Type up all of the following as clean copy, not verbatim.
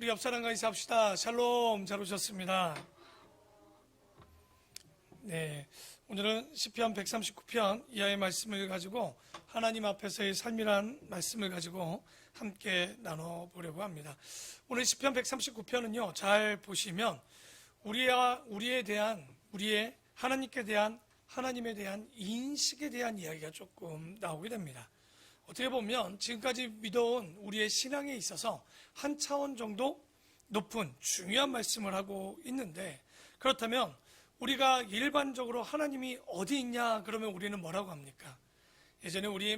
우리 옆 사람과 인사합시다. 샬롬, 잘 오셨습니다. 네, 오늘은 시편 139편 이하의 말씀을 가지고 하나님 앞에서의 삶이란 말씀을 가지고 함께 나눠보려고 합니다. 오늘 시편 139편은요, 잘 보시면 우리의 하나님께 대한 하나님에 대한 인식에 대한 이야기가 조금 나오게 됩니다. 어떻게 보면 지금까지 믿어온 우리의 신앙에 있어서 한 차원 정도 높은 중요한 말씀을 하고 있는데, 그렇다면 우리가 일반적으로 하나님이 어디 있냐 그러면 우리는 뭐라고 합니까? 예전에 우리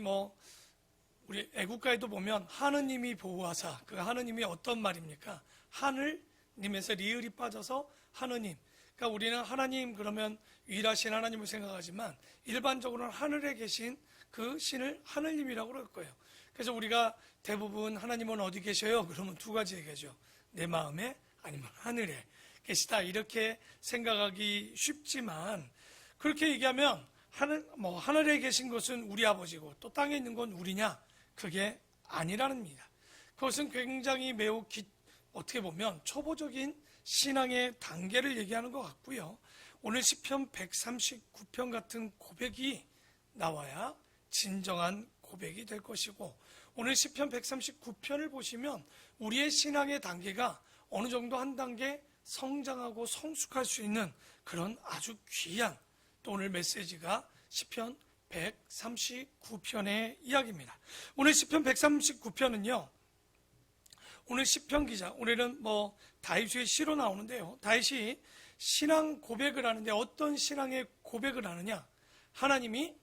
애국가에도 보면 하느님이 보호하사, 그 하느님이 어떤 말입니까? 하늘님에서 리을이 빠져서 하느님. 그러니까 우리는 하나님 그러면 유일하신 하나님을 생각하지만 일반적으로는 하늘에 계신 그 신을 하느님이라고 그럴 거예요. 그래서 우리가 대부분 하나님은 어디 계셔요? 그러면 두 가지 얘기하죠. 내 마음에 아니면 하늘에 계시다, 이렇게 생각하기 쉽지만, 그렇게 얘기하면 하늘에 계신 것은 우리 아버지고 또 땅에 있는 건 우리냐? 그게 아니라는 겁니다. 그것은 굉장히 매우 어떻게 보면 초보적인 신앙의 단계를 얘기하는 것 같고요. 오늘 시편 139편 같은 고백이 나와야 진정한 고백이 될 것이고, 오늘 시편 139편을 보시면 우리의 신앙의 단계가 어느 정도 한 단계 성장하고 성숙할 수 있는 그런 아주 귀한, 또 오늘 메시지가 시편 139편의 이야기입니다. 오늘 시편 139편은요, 오늘 시편 기자, 오늘은 다윗의 시로 나오는데요, 다윗이 신앙 고백을 하는데 어떤 신앙의 고백을 하느냐? 하나님이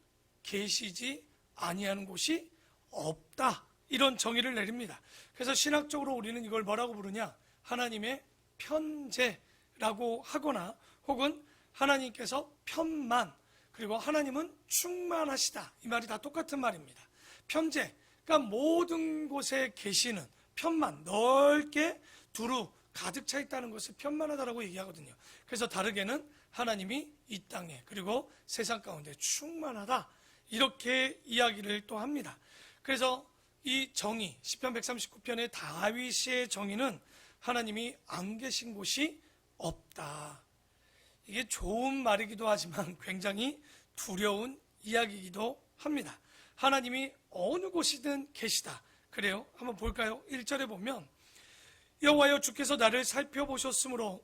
계시지 아니하는 곳이 없다, 이런 정의를 내립니다. 그래서 신학적으로 우리는 이걸 뭐라고 부르냐? 하나님의 편재라고 하거나, 혹은 하나님께서 편만, 그리고 하나님은 충만하시다, 이 말이 다 똑같은 말입니다. 편재, 그러니까 모든 곳에 계시는, 편만, 넓게 두루 가득 차 있다는 것을 편만하다라고 얘기하거든요. 그래서 다르게는 하나님이 이 땅에 그리고 세상 가운데 충만하다, 이렇게 이야기를 또 합니다. 그래서 이 정의, 시편 139편의 다윗의 정의는 하나님이 안 계신 곳이 없다. 이게 좋은 말이기도 하지만 굉장히 두려운 이야기이기도 합니다. 하나님이 어느 곳이든 계시다. 그래요? 한번 볼까요? 1절에 보면 여호와여, 주께서 나를 살펴보셨으므로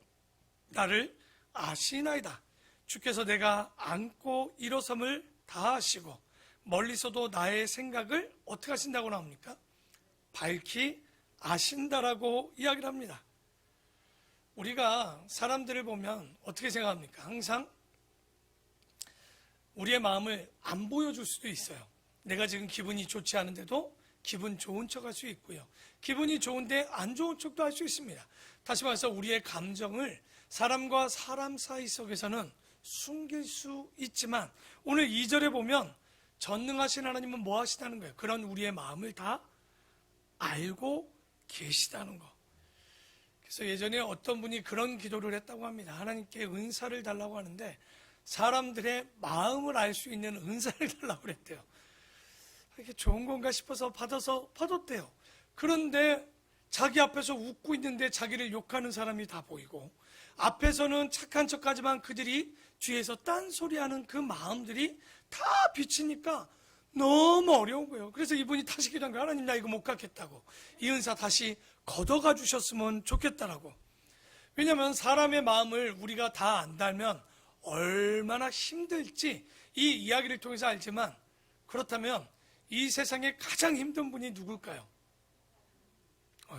나를 아시나이다. 주께서 내가 앉고 일어섬을 다 아시고 멀리서도 나의 생각을 어떻게 하신다고 나옵니까? 밝히 아신다라고 이야기를 합니다. 우리가 사람들을 보면 어떻게 생각합니까? 항상 우리의 마음을 안 보여줄 수도 있어요. 내가 지금 기분이 좋지 않은데도 기분 좋은 척 할 수 있고요, 기분이 좋은데 안 좋은 척도 할 수 있습니다. 다시 말해서 우리의 감정을 사람과 사람 사이 속에서는 숨길 수 있지만, 오늘 2절에 보면 전능하신 하나님은 뭐 하시다는 거예요? 그런 우리의 마음을 다 알고 계시다는 거. 그래서 예전에 어떤 분이 그런 기도를 했다고 합니다. 하나님께 은사를 달라고 하는데 사람들의 마음을 알 수 있는 은사를 달라고 그랬대요. 이게 좋은 건가 싶어서 받았대요. 그런데 자기 앞에서 웃고 있는데 자기를 욕하는 사람이 다 보이고, 앞에서는 착한 척하지만 그들이 뒤에서 딴소리하는 그 마음들이 다 비치니까 너무 어려운 거예요. 그래서 이분이 다시 기도한 거예요. 하나님, 나 이거 못 갖겠다고, 이 은사 다시 걷어가 주셨으면 좋겠다라고. 왜냐하면 사람의 마음을 우리가 다 안다면 얼마나 힘들지 이 이야기를 통해서 알지만, 그렇다면 이 세상에 가장 힘든 분이 누굴까요?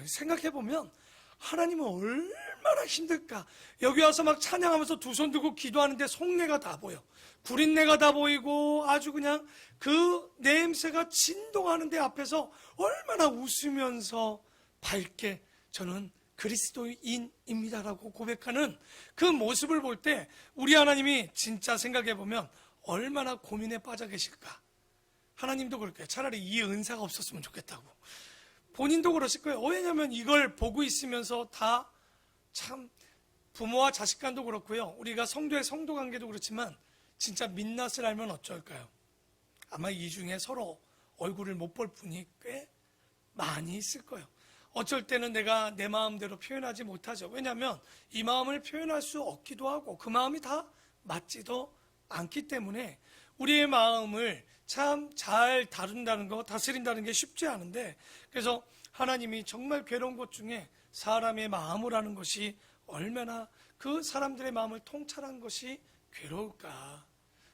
생각해보면 하나님은 얼마나 힘들까. 여기 와서 막 찬양하면서 두 손 들고 기도하는데 속내가 다 보여, 구린내가 다 보이고 아주 그냥 그 냄새가 진동하는데 앞에서 얼마나 웃으면서 밝게 저는 그리스도인입니다라고 고백하는 그 모습을 볼 때 우리 하나님이 진짜 생각해보면 얼마나 고민에 빠져 계실까. 하나님도 그럴 거예요. 차라리 이 은사가 없었으면 좋겠다고. 본인도 그러실 거예요. 왜냐하면 이걸 보고 있으면서 다 참, 부모와 자식 간도 그렇고요, 우리가 성도의 성도 관계도 그렇지만 진짜 민낯을 알면 어쩔까요? 아마 이 중에 서로 얼굴을 못 볼 분이 꽤 많이 있을 거예요. 어쩔 때는 내가 내 마음대로 표현하지 못하죠. 왜냐하면 이 마음을 표현할 수 없기도 하고 그 마음이 다 맞지도 않기 때문에 우리의 마음을 참 잘 다룬다는 거, 다스린다는 게 쉽지 않은데, 그래서 하나님이 정말 괴로운 것 중에 사람의 마음을 하는 것이 얼마나 그 사람들의 마음을 통찰한 것이 괴로울까.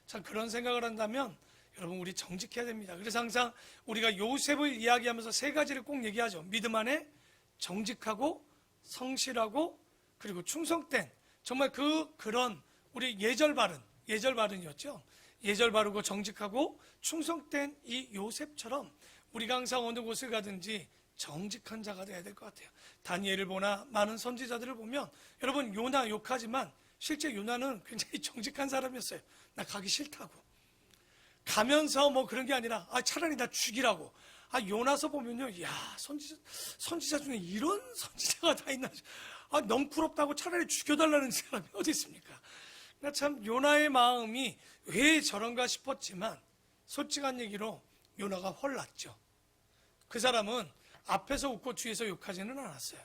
참 그런 생각을 한다면 여러분 우리 정직해야 됩니다. 그래서 항상 우리가 요셉을 이야기하면서 세 가지를 꼭 얘기하죠. 믿음 안에 정직하고 성실하고 그리고 충성된, 정말 그런 우리 예절 바른이었죠. 예절 바르고 정직하고 충성된 이 요셉처럼 우리가 항상 어느 곳을 가든지 정직한 자가 돼야 될 것 같아요. 다니엘을 보나 많은 선지자들을 보면 여러분 요나 욕하지만 실제 요나는 굉장히 정직한 사람이었어요. 나 가기 싫다고. 가면서 뭐 그런 게 아니라 차라리 나 죽이라고. 요나서 보면요, 야 선지자 중에 이런 선지자가 다 있나. 넝쿠럽다고 차라리 죽여달라는 사람이 어디 있습니까? 그러니까 참 요나의 마음이 왜 저런가 싶었지만 솔직한 얘기로 요나가 헐났죠. 그 사람은 앞에서 웃고 뒤에서 욕하지는 않았어요.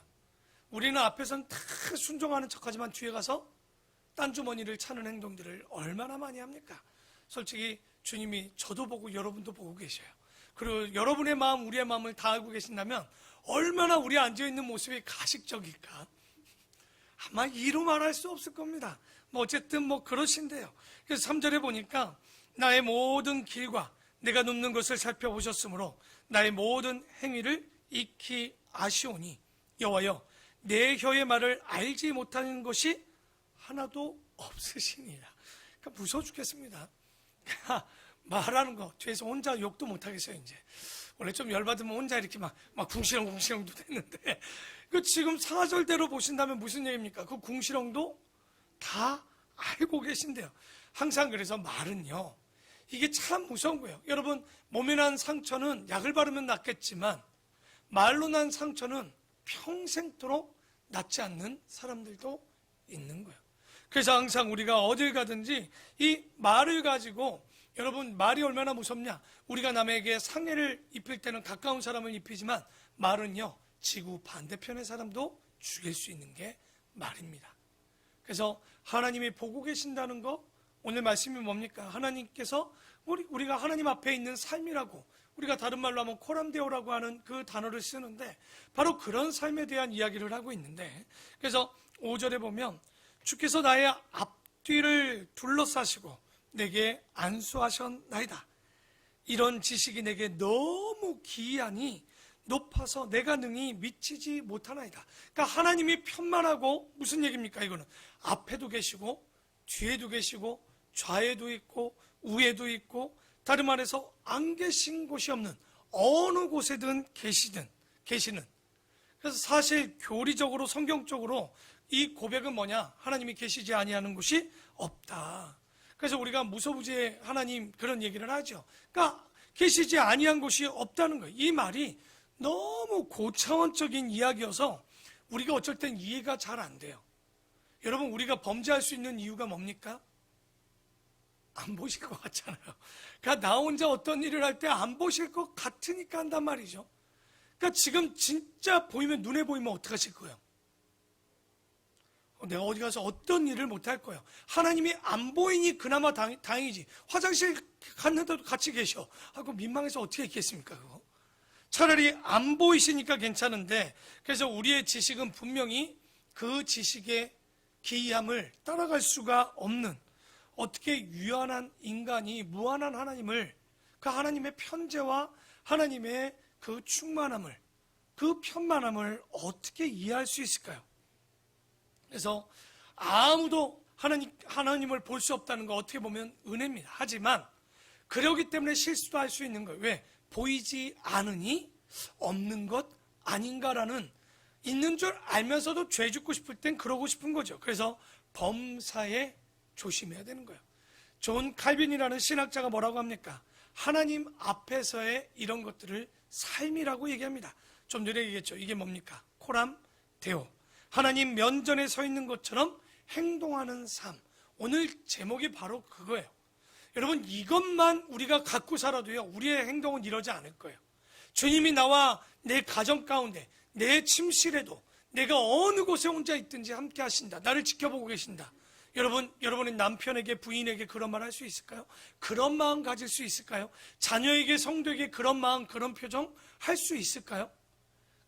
우리는 앞에서는 다 순종하는 척하지만 뒤에 가서 딴 주머니를 차는 행동들을 얼마나 많이 합니까? 솔직히 주님이 저도 보고 여러분도 보고 계셔요. 그리고 여러분의 마음, 우리의 마음을 다 알고 계신다면 얼마나 우리 앉아있는 모습이 가식적일까? 아마 이루 말할 수 없을 겁니다. 어쨌든 그러신데요. 그래서 3절에 보니까 나의 모든 길과 내가 눕는 것을 살펴보셨으므로 나의 모든 행위를 익히 아시오니 여호와여 내 혀의 말을 알지 못하는 것이 하나도 없으시니라. 그러니까 무서워 죽겠습니다. 말하는 거 뒤에서 혼자 욕도 못하겠어요. 이제 원래 좀 열받으면 혼자 이렇게 막 궁시렁궁시렁도 됐는데 지금 4절대로 보신다면 무슨 얘기입니까? 그 궁시렁도 다 알고 계신데요. 항상 그래서 말은요, 이게 참 무서운 거예요. 여러분 몸에 난 상처는 약을 바르면 낫겠지만 말로 난 상처는 평생토록 낫지 않는 사람들도 있는 거예요. 그래서 항상 우리가 어딜 가든지 이 말을 가지고, 여러분 말이 얼마나 무섭냐. 우리가 남에게 상해를 입힐 때는 가까운 사람을 입히지만 말은요 지구 반대편의 사람도 죽일 수 있는 게 말입니다. 그래서 하나님이 보고 계신다는 거, 오늘 말씀이 뭡니까? 하나님께서 우리가 하나님 앞에 있는 삶이라고, 우리가 다른 말로 하면 코람데오라고 하는 그 단어를 쓰는데 바로 그런 삶에 대한 이야기를 하고 있는데, 그래서 5절에 보면 주께서 나의 앞뒤를 둘러싸시고 내게 안수하셨나이다. 이런 지식이 내게 너무 기이하니 높아서 내가 능히 미치지 못하나이다. 그러니까 하나님이 편만하고, 무슨 얘기입니까? 이거는 앞에도 계시고 뒤에도 계시고 좌에도 있고 우에도 있고, 다른 말해서 안 계신 곳이 없는, 어느 곳에든 계시는. 그래서 사실 교리적으로 성경적으로 이 고백은 뭐냐? 하나님이 계시지 아니하는 곳이 없다. 그래서 우리가 무소부지의 하나님 그런 얘기를 하죠. 그러니까 계시지 아니한 곳이 없다는 거예요. 이 말이 너무 고차원적인 이야기여서 우리가 어쩔 땐 이해가 잘 안 돼요. 여러분 우리가 범죄할 수 있는 이유가 뭡니까? 안 보실 것 같잖아요. 그러니까 나 혼자 어떤 일을 할 때 안 보실 것 같으니까 한단 말이죠. 그러니까 지금 진짜 보이면, 눈에 보이면 어떡하실 거예요? 내가 어디 가서 어떤 일을 못 할 거예요. 하나님이 안 보이니 그나마 다행이지. 화장실 갔는데도 같이 계셔. 그 민망해서 어떻게 있겠습니까, 그거? 차라리 안 보이시니까 괜찮은데, 그래서 우리의 지식은 분명히 그 지식의 기이함을 따라갈 수가 없는, 어떻게 유한한 인간이 무한한 하나님을, 그 하나님의 편재와 하나님의 그 충만함을, 그 편만함을 어떻게 이해할 수 있을까요? 그래서 아무도 하나님을 볼 수 없다는 거 어떻게 보면 은혜입니다. 하지만 그러기 때문에 실수도 할 수 있는 거예요. 왜? 보이지 않으니 없는 것 아닌가라는, 있는 줄 알면서도 죄 짓고 싶을 땐 그러고 싶은 거죠. 그래서 범사에 조심해야 되는 거예요. 존 칼빈이라는 신학자가 뭐라고 합니까? 하나님 앞에서의 이런 것들을 삶이라고 얘기합니다. 좀 전에 얘기했죠. 이게 뭡니까? 코람 데오. 하나님 면전에 서 있는 것처럼 행동하는 삶. 오늘 제목이 바로 그거예요. 여러분 이것만 우리가 갖고 살아도요 우리의 행동은 이러지 않을 거예요. 주님이 나와 내 가정 가운데, 내 침실에도 내가 어느 곳에 혼자 있든지 함께 하신다. 나를 지켜보고 계신다. 여러분의 남편에게, 부인에게 그런 말 할 수 있을까요? 그런 마음 가질 수 있을까요? 자녀에게, 성도에게 그런 마음, 그런 표정 할 수 있을까요?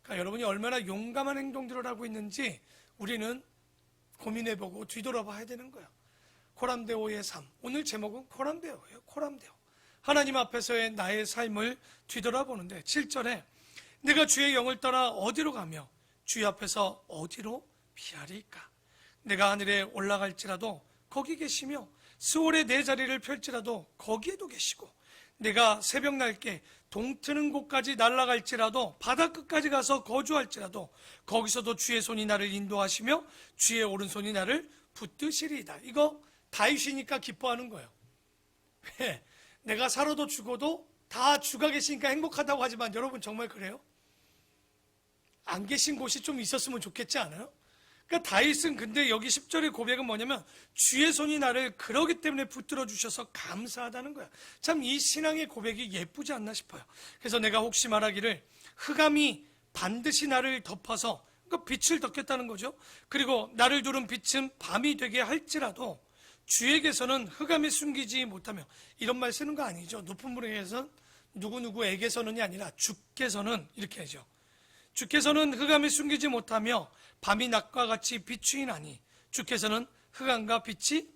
그러니까 여러분이 얼마나 용감한 행동들을 하고 있는지 우리는 고민해보고 뒤돌아봐야 되는 거예요. 코람데오의 삶. 오늘 제목은 코람데오예요. 코람데오. 하나님 앞에서의 나의 삶을 뒤돌아보는데 7절에 내가 주의 영을 떠나 어디로 가며 주의 앞에서 어디로 피하리까? 내가 하늘에 올라갈지라도 거기 계시며 스올에 내 자리를 펼지라도 거기에도 계시고 내가 새벽 날개 동트는 곳까지 날아갈지라도 바다 끝까지 가서 거주할지라도 거기서도 주의 손이 나를 인도하시며 주의 오른손이 나를 붙드시리이다. 이거 다윗이니까 기뻐하는 거예요. 왜? 내가 살아도 죽어도 다 주가 계시니까 행복하다고 하지만 여러분 정말 그래요? 안 계신 곳이 좀 있었으면 좋겠지 않아요? 그러니까 다윗은 근데 여기 10절의 고백은 뭐냐면 주의 손이 나를 그러기 때문에 붙들어 주셔서 감사하다는 거야. 참 이 신앙의 고백이 예쁘지 않나 싶어요. 그래서 내가 혹시 말하기를 흑암이 반드시 나를 덮어서, 그러니까 빛을 덮겠다는 거죠. 그리고 나를 두른 빛은 밤이 되게 할지라도 주에게서는 흑암이 숨기지 못하며, 이런 말 쓰는 거 아니죠. 높은 분에게서는 누구누구에게서는이 아니라 주께서는 이렇게 하죠. 주께서는 흑암이 숨기지 못하며 밤이 낮과 같이 비추이나니 주께서는 흑암과 빛이,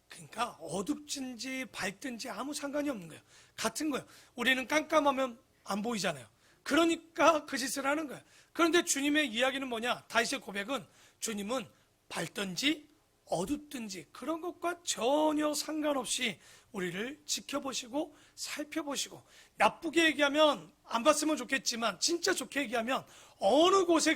그러니까 어둡든지 밝든지 아무 상관이 없는 거예요. 같은 거예요. 우리는 깜깜하면 안 보이잖아요. 그러니까 그 짓을 하는 거예요. 그런데 주님의 이야기는 뭐냐? 다윗의 고백은 주님은 밝든지 어둡든지 그런 것과 전혀 상관없이 우리를 지켜보시고 살펴보시고, 나쁘게 얘기하면 안 봤으면 좋겠지만 진짜 좋게 얘기하면 어느 곳에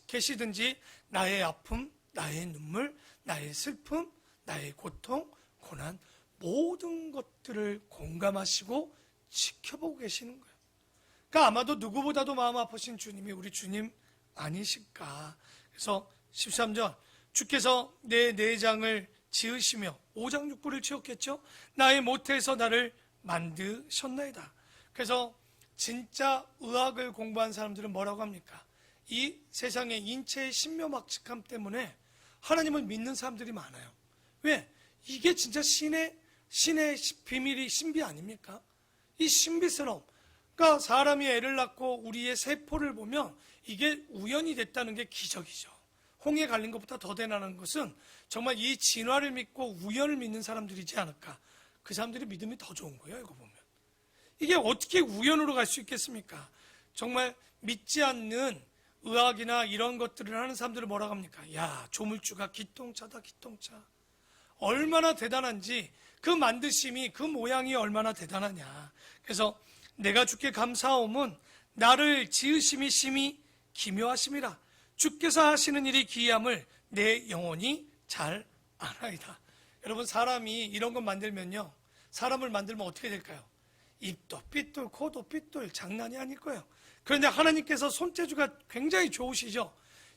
계시든지 나의 아픔, 나의 눈물, 나의 슬픔, 나의 고통, 고난, 모든 것들을 공감하시고 지켜보고 계시는 거예요. 그러니까 아마도 누구보다도 마음 아프신 주님이 우리 주님 아니실까. 그래서 13절, 주께서 내 내장을 지으시며 오장육부를 지었겠죠. 나의 모태에서 나를 만드셨나이다. 그래서 진짜 의학을 공부한 사람들은 뭐라고 합니까? 이 세상의 인체의 신묘막측함 때문에 하나님을 믿는 사람들이 많아요. 왜? 이게 진짜 신의 비밀이 신비 아닙니까? 이 신비스러움. 그러니까 사람이 애를 낳고 우리의 세포를 보면 이게 우연이 됐다는 게 기적이죠. 홍해 갈린 것보다 더 대단한 것은 정말 이 진화를 믿고 우연을 믿는 사람들이지 않을까. 그 사람들이 믿음이 더 좋은 거예요. 이거 보면 이게 어떻게 우연으로 갈 수 있겠습니까? 정말 믿지 않는 의학이나 이런 것들을 하는 사람들은 뭐라고 합니까? 야, 조물주가 기똥차다, 기똥차. 얼마나 대단한지, 그 만드심이, 그 모양이 얼마나 대단하냐. 그래서 내가 주께 감사함은 나를 지으심이 심히 기묘하심이라. 주께서 하시는 일이 기이함을 내 영혼이 잘 아나이다. 여러분, 사람이 이런 것 만들면요, 사람을 만들면 어떻게 될까요? 입도 삐뚤, 코도 삐뚤, 장난이 아닐 거예요. 그런데 하나님께서 손재주가 굉장히 좋으시죠.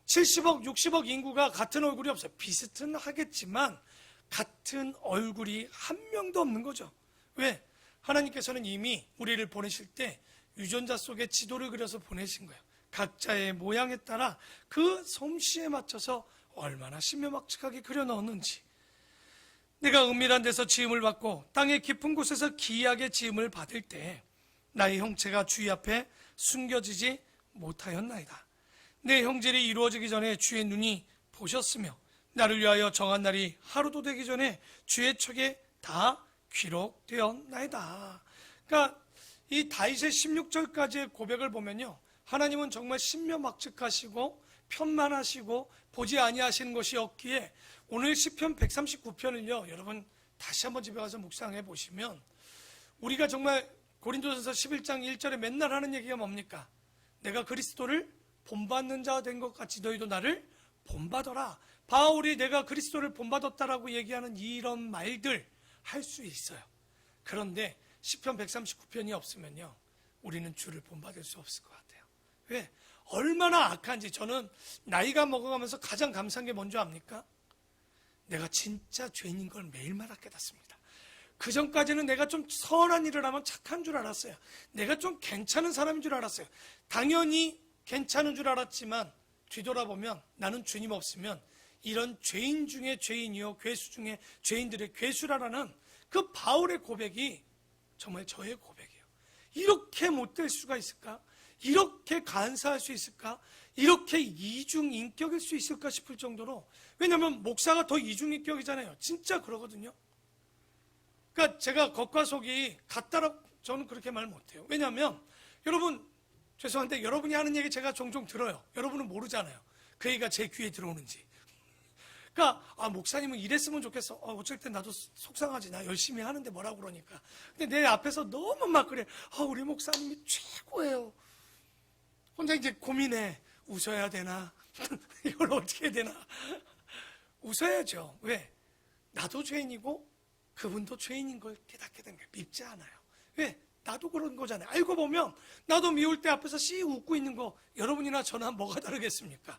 70억, 60억 인구가 같은 얼굴이 없어요. 비슷은 하겠지만 같은 얼굴이 한 명도 없는 거죠. 왜? 하나님께서는 이미 우리를 보내실 때 유전자 속에 지도를 그려서 보내신 거예요. 각자의 모양에 따라 그 솜씨에 맞춰서 얼마나 신묘막측하게 그려 넣었는지. 내가 은밀한 데서 지음을 받고 땅의 깊은 곳에서 기이하게 지음을 받을 때 나의 형체가 주의 앞에 숨겨지지 못하였나이다. 내 형질이 이루어지기 전에 주의 눈이 보셨으며 나를 위하여 정한 날이 하루도 되기 전에 주의 척에 다 기록되었나이다. 그러니까 이 다윗의 16절까지의 고백을 보면요, 하나님은 정말 신묘막측하시고 편만하시고 보지 아니하시는 것이 없기에 오늘 시편 139편을요 여러분 다시 한번 집에 가서 묵상해 보시면, 우리가 정말 고린도전서 11장 1절에 맨날 하는 얘기가 뭡니까? 내가 그리스도를 본받는 자 된 것 같이 너희도 나를 본받아라. 바울이 내가 그리스도를 본받았다라고 얘기하는 이런 말들 할 수 있어요. 그런데 시편 139편이 없으면요 우리는 주를 본받을 수 없을 것 같아요. 왜? 얼마나 악한지. 저는 나이가 먹어가면서 가장 감사한 게 뭔지 압니까? 내가 진짜 죄인인 걸 매일마다 깨닫습니다. 그 전까지는 내가 좀 선한 일을 하면 착한 줄 알았어요. 내가 좀 괜찮은 사람인 줄 알았어요. 당연히 괜찮은 줄 알았지만 뒤돌아보면 나는 주님 없으면 이런 죄인 중에 죄인이요 괴수 중에 죄인들의 괴수라라는 그 바울의 고백이 정말 저의 고백이에요. 이렇게 못될 수가 있을까? 이렇게 간사할 수 있을까? 이렇게 이중인격일 수 있을까 싶을 정도로, 왜냐하면 목사가 더 이중인격이잖아요. 진짜 그러거든요. 그러니까 제가 겉과 속이 같다라고 저는 그렇게 말 못해요. 왜냐하면 여러분, 죄송한데 여러분이 하는 얘기 제가 종종 들어요. 여러분은 모르잖아요. 그 얘기가 제 귀에 들어오는지. 그러니까 목사님은 이랬으면 좋겠어. 어쩔 땐 나도 속상하지. 나 열심히 하는데 뭐라고 그러니까. 근데 내 앞에서 너무 막 그래. 우리 목사님이 최고예요. 혼자 이제 고민해. 웃어야 되나? 이걸 어떻게 해야 되나? 웃어야죠. 왜? 나도 죄인이고 그분도 죄인인 걸 깨닫게 된 거예요. 밉지 않아요. 왜? 나도 그런 거잖아요. 알고 보면 나도 미울 때 앞에서 씨 웃고 있는 거 여러분이나 저나 뭐가 다르겠습니까?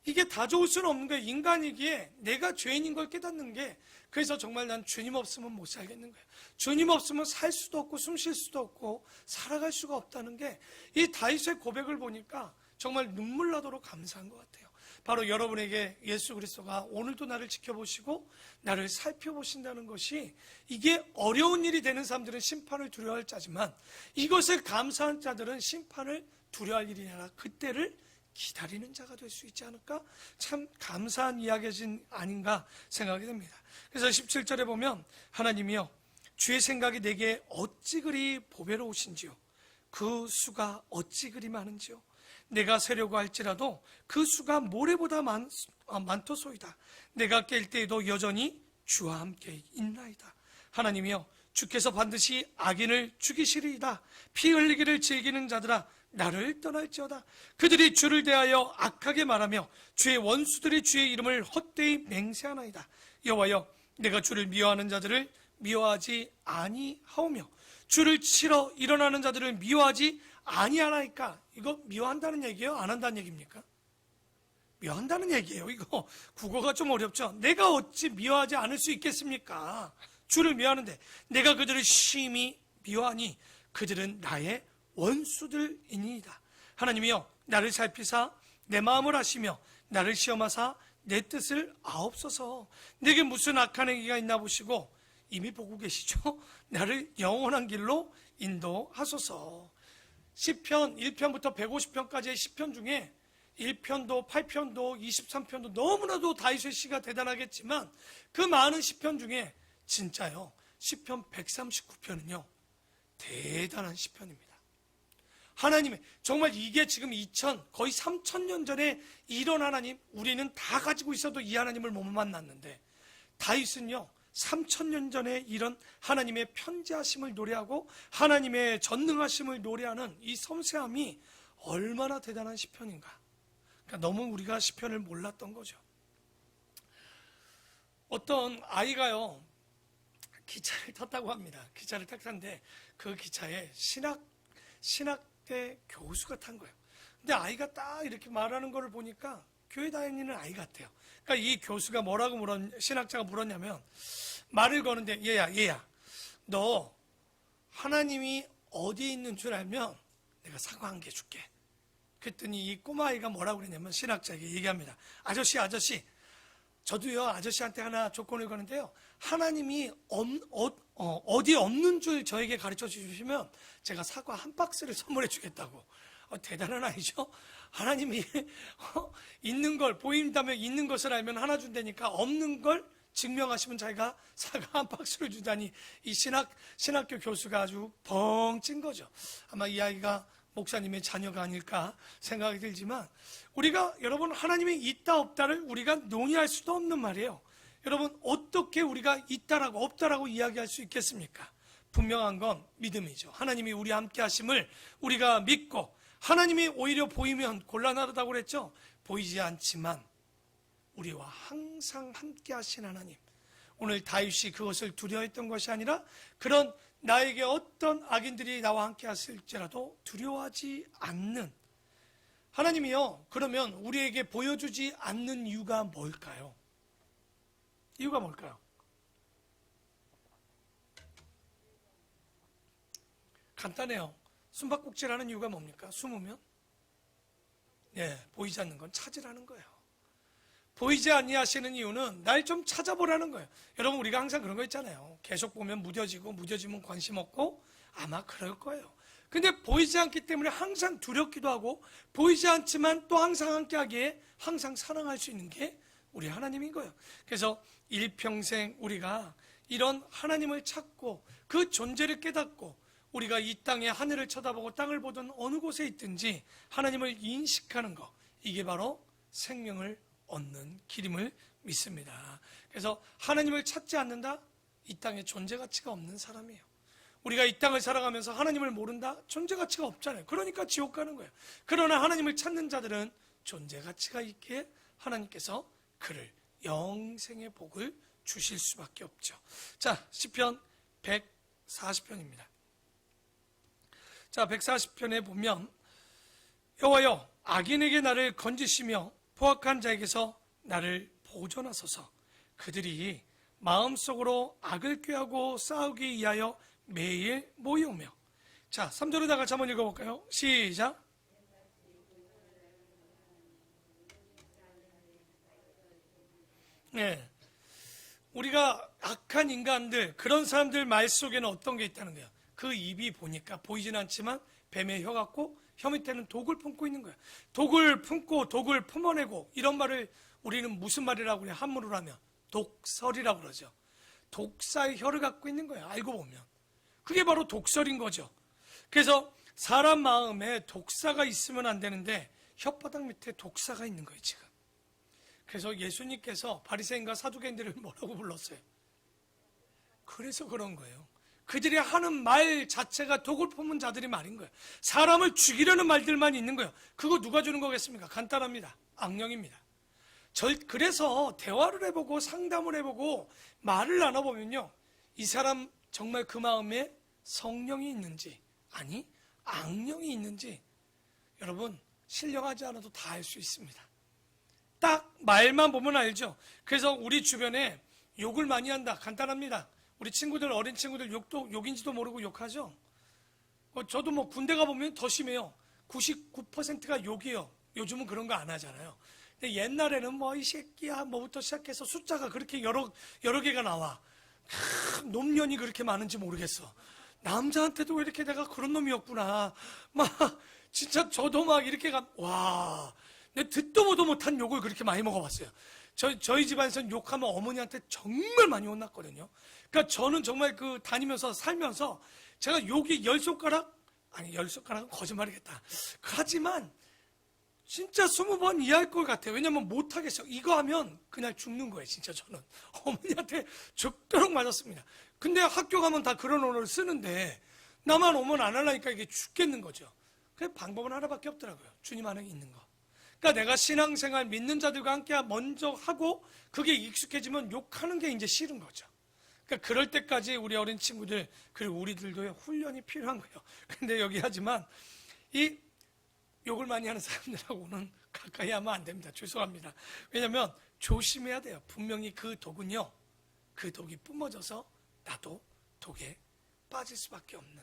이게 다 좋을 수는 없는 거예요. 인간이기에 내가 죄인인 걸 깨닫는 게, 그래서 정말 난 주님 없으면 못 살겠는 거예요. 주님 없으면 살 수도 없고 숨 쉴 수도 없고 살아갈 수가 없다는 게, 이 다윗의 고백을 보니까 정말 눈물 나도록 감사한 것 같아요. 바로 여러분에게 예수 그리스도가 오늘도 나를 지켜보시고 나를 살펴보신다는 것이, 이게 어려운 일이 되는 사람들은 심판을 두려워할 자지만 이것을 감사한 자들은 심판을 두려워할 일이 아니라 그때를 기다리는 자가 될 수 있지 않을까? 참 감사한 이야기 아닌가 생각이 됩니다. 그래서 17절에 보면 하나님이여 주의 생각이 내게 어찌 그리 보배로우신지요, 그 수가 어찌 그리 많은지요. 내가 세려고 할지라도 그 수가 모래보다 많도소이다. 내가 깰 때에도 여전히 주와 함께 있나이다. 하나님이여 주께서 반드시 악인을 죽이시리이다. 피 흘리기를 즐기는 자들아 나를 떠날지어다. 그들이 주를 대하여 악하게 말하며 주의 원수들이 주의 이름을 헛되이 맹세하나이다. 여호와여 내가 주를 미워하는 자들을 미워하지 아니하오며 주를 치러 일어나는 자들을 미워하지 아니하나이까. 이거 미워한다는 얘기예요? 안 한다는 얘기입니까? 미워한다는 얘기예요. 이거 국어가 좀 어렵죠. 내가 어찌 미워하지 않을 수 있겠습니까? 주를 미워하는데 내가 그들을 심히 미워하니 그들은 나의 원수들이니이다. 하나님이여 나를 살피사 내 마음을 아시며 나를 시험하사 내 뜻을 아옵소서. 내게 무슨 악한 행위가 있나 보시고 이미 보고 계시죠? 나를 영원한 길로 인도하소서. 시편 1편부터 150편까지의 시편 중에 1편도 8편도 23편도 너무나도 다윗의 시가 대단하겠지만 그 많은 시편 중에 진짜요 시편 139편은요 대단한 시편입니다. 하나님의 정말 이게 지금 거의 3000년 전에 이런 하나님, 우리는 다 가지고 있어도 이 하나님을 못 만났는데 다윗은요 3000년 전에 이런 하나님의 편지하심을 노래하고 하나님의 전능하심을 노래하는 이 섬세함이 얼마나 대단한 시편인가. 그러니까 너무 우리가 시편을 몰랐던 거죠. 어떤 아이가요 기차를 탔다고 합니다. 기차를 탔는데 그 기차에 신학대 교수가 탄 거예요. 근데 아이가 딱 이렇게 말하는 거를 보니까 교회 다니는 아이 같아요. 그러니까 이 교수가 신학자가 물었냐면, 말을 거는데 얘야 너 하나님이 어디에 있는 줄 알면 내가 사과 한 개 줄게. 그랬더니 이 꼬마아이가 뭐라고 그랬냐면 신학자에게 얘기합니다. 아저씨 저도요 아저씨한테 하나 조건을 거는데요, 하나님이 어디 없는 줄 저에게 가르쳐 주시면 제가 사과 한 박스를 선물해 주겠다고. 대단한 아이죠. 하나님이 있는 걸 보인다면 있는 것을 알면 하나 준다니까 없는 걸 증명하시면 자기가 사과 한 박스를 주다니, 이 신학교 교수가 아주 벙찐 거죠. 아마 이 아이가 목사님의 자녀가 아닐까 생각이 들지만, 우리가 여러분 하나님이 있다 없다를 우리가 논의할 수도 없는 말이에요. 여러분 어떻게 우리가 있다라고 없다라고 이야기할 수 있겠습니까? 분명한 건 믿음이죠. 하나님이 우리 함께 하심을 우리가 믿고, 하나님이 오히려 보이면 곤란하다고 그랬죠. 보이지 않지만 우리와 항상 함께 하신 하나님. 오늘 다윗이 그것을 두려워했던 것이 아니라 그런 나에게 어떤 악인들이 나와 함께 하실지라도 두려워하지 않는 하나님이요. 그러면 우리에게 보여주지 않는 이유가 뭘까요? 이유가 뭘까요? 간단해요. 숨바꼭질하는 이유가 뭡니까? 숨으면 보이지 않는 건 찾으라는 거예요. 보이지 아니하시는 이유는 날 좀 찾아보라는 거예요. 여러분, 우리가 항상 그런 거 있잖아요. 계속 보면 무뎌지면 관심 없고, 아마 그럴 거예요. 근데 보이지 않기 때문에 항상 두렵기도 하고, 보이지 않지만 또 항상 함께하기에 항상 사랑할 수 있는 게 우리 하나님인 거예요. 그래서 일평생 우리가 이런 하나님을 찾고 그 존재를 깨닫고, 우리가 이 땅의 하늘을 쳐다보고 땅을 보던 어느 곳에 있든지 하나님을 인식하는 것, 이게 바로 생명을 얻는 길임을 믿습니다. 그래서 하나님을 찾지 않는다? 이 땅에 존재 가치가 없는 사람이에요. 우리가 이 땅을 살아가면서 하나님을 모른다? 존재 가치가 없잖아요. 그러니까 지옥 가는 거예요. 그러나 하나님을 찾는 자들은 존재 가치가 있기에 하나님께서 그를 영생의 복을 주실 수밖에 없죠. 자, 시편 140편입니다. 자, 140편에 보면 여호와여, 악인에게 나를 건지시며 포악한 자에게서 나를 보존하소서. 그들이 마음속으로 악을 꾀하고 싸우기 위하여 매일 모여오며. 자, 3절로 다 같이 한번 읽어볼까요? 시작. 네, 우리가 악한 인간들, 그런 사람들 말 속에는 어떤 게 있다는 거예요. 그 입이 보니까 보이진 않지만 뱀의 혀 같고, 혀 밑에는 독을 품고 있는 거예요. 독을 품고 독을 품어내고, 이런 말을 우리는 무슨 말이라고 그래요? 한문으로 하면 독설이라고 그러죠. 독사의 혀를 갖고 있는 거예요. 알고 보면 그게 바로 독설인 거죠. 그래서 사람 마음에 독사가 있으면 안 되는데 혓바닥 밑에 독사가 있는 거예요 지금. 그래서 예수님께서 바리새인과 사두개인들을 뭐라고 불렀어요? 그래서 그런 거예요. 그들이 하는 말 자체가 독을 품은 자들이 말인 거예요. 사람을 죽이려는 말들만 있는 거예요. 그거 누가 주는 거겠습니까? 간단합니다. 악령입니다. 그래서 대화를 해보고 상담을 해보고 말을 나눠보면요, 이 사람 정말 그 마음에 성령이 있는지, 아니 악령이 있는지 여러분 신령하지 않아도 다 알 수 있습니다. 딱 말만 보면 알죠. 그래서 우리 주변에 욕을 많이 한다. 간단합니다. 우리 친구들, 어린 친구들 욕인지도 모르고 욕하죠. 저도 뭐 군대 가보면 더 심해요. 99%가 욕이에요. 요즘은 그런 거 안 하잖아요. 근데 옛날에는 뭐 이 새끼야 뭐부터 시작해서 숫자가 그렇게 여러 개가 나와. 놈년이 그렇게 많은지 모르겠어. 남자한테도 왜 이렇게 내가 그런 놈이었구나. 막 진짜 저도 막 이렇게 와, 내가 듣도 보도 못한 욕을 그렇게 많이 먹어봤어요. 저희 집안에서는 욕하면 어머니한테 정말 많이 혼났거든요. 그러니까 저는 정말 다니면서 살면서 제가 욕이 10손가락은 거짓말이겠다. 하지만 진짜 20번 이해할 것 같아요. 왜냐면 못하겠어요. 이거 하면 그냥 죽는 거예요. 진짜 저는 어머니한테 죽도록 맞았습니다. 근데 학교 가면 다 그런 언어를 쓰는데 나만 오면 안 하려니까 이게 죽겠는 거죠. 그 방법은 하나밖에 없더라고요. 주님 안에 있는 거. 그러니까 내가 신앙생활 믿는 자들과 함께 먼저 하고 그게 익숙해지면 욕하는 게 이제 싫은 거죠. 그러니까 그럴 때까지 우리 어린 친구들 그리고 우리들도 훈련이 필요한 거예요. 근데 여기 하지만 이 욕을 많이 하는 사람들하고는 가까이 하면 안 됩니다. 죄송합니다. 왜냐하면 조심해야 돼요. 분명히 그 독은요, 그 독이 뿜어져서 나도 독에 빠질 수밖에 없는,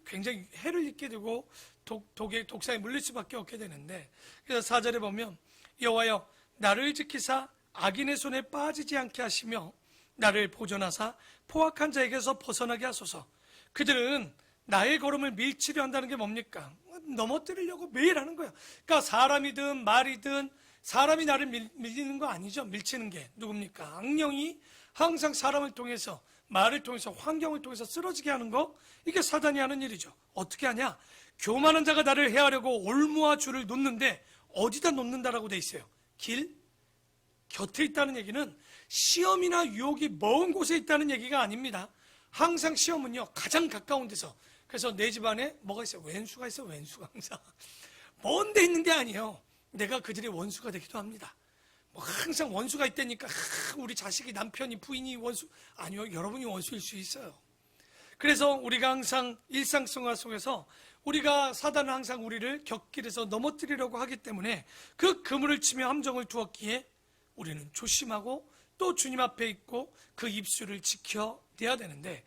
굉장히 해를 입게 되고 독사에 물릴 수밖에 없게 되는데, 그래서 4절에 보면 여호와여 나를 지키사 악인의 손에 빠지지 않게 하시며 나를 보존하사 포악한 자에게서 벗어나게 하소서. 그들은 나의 걸음을 밀치려 한다는 게 뭡니까? 넘어뜨리려고 매일 하는 거예요. 그러니까 사람이든 말이든 사람이 나를 밀리는 거 아니죠. 밀치는 게 누굽니까? 악령이 항상 사람을 통해서, 말을 통해서, 환경을 통해서 쓰러지게 하는 거, 이게 사단이 하는 일이죠. 어떻게 하냐? 교만한 자가 나를 해하려고 올무와 줄을 놓는데 어디다 놓는다라고 돼 있어요? 길 곁에 있다는 얘기는 시험이나 유혹이 먼 곳에 있다는 얘기가 아닙니다. 항상 시험은요 가장 가까운 데서. 그래서 내 집안에 뭐가 있어요? 왼수가 있어요. 왼수가 항상 먼 데 있는 게 아니에요. 내가 그들의 원수가 되기도 합니다. 뭐 항상 원수가 있다니까 우리 자식이, 남편이, 부인이 원수, 아니요, 여러분이 원수일 수 있어요. 그래서 우리가 항상 일상생활 속에서 우리가, 사단은 항상 우리를 곁길에서 넘어뜨리려고 하기 때문에 그 그물을 치며 함정을 두었기에 우리는 조심하고 또 주님 앞에 있고 그 입술을 지켜내야 되는데,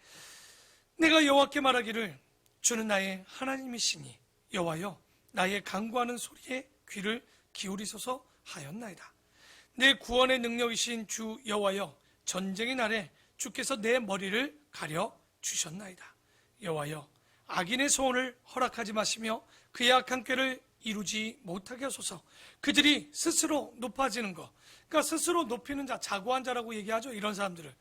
내가 여호와께 말하기를 주는 나의 하나님이시니 여호와여 나의 간구하는 소리에 귀를 기울이소서 하였나이다. 내 구원의 능력이신 주 여호와여, 전쟁의 날에 주께서 내 머리를 가려 주셨나이다. 여호와여, 악인의 소원을 허락하지 마시며 그의 악한 꾀를 이루지 못하게 하소서. 그들이 스스로 높아지는 것, 그러니까 스스로 높이는 자, 자고한 자라고 얘기하죠, 이런 사람들을.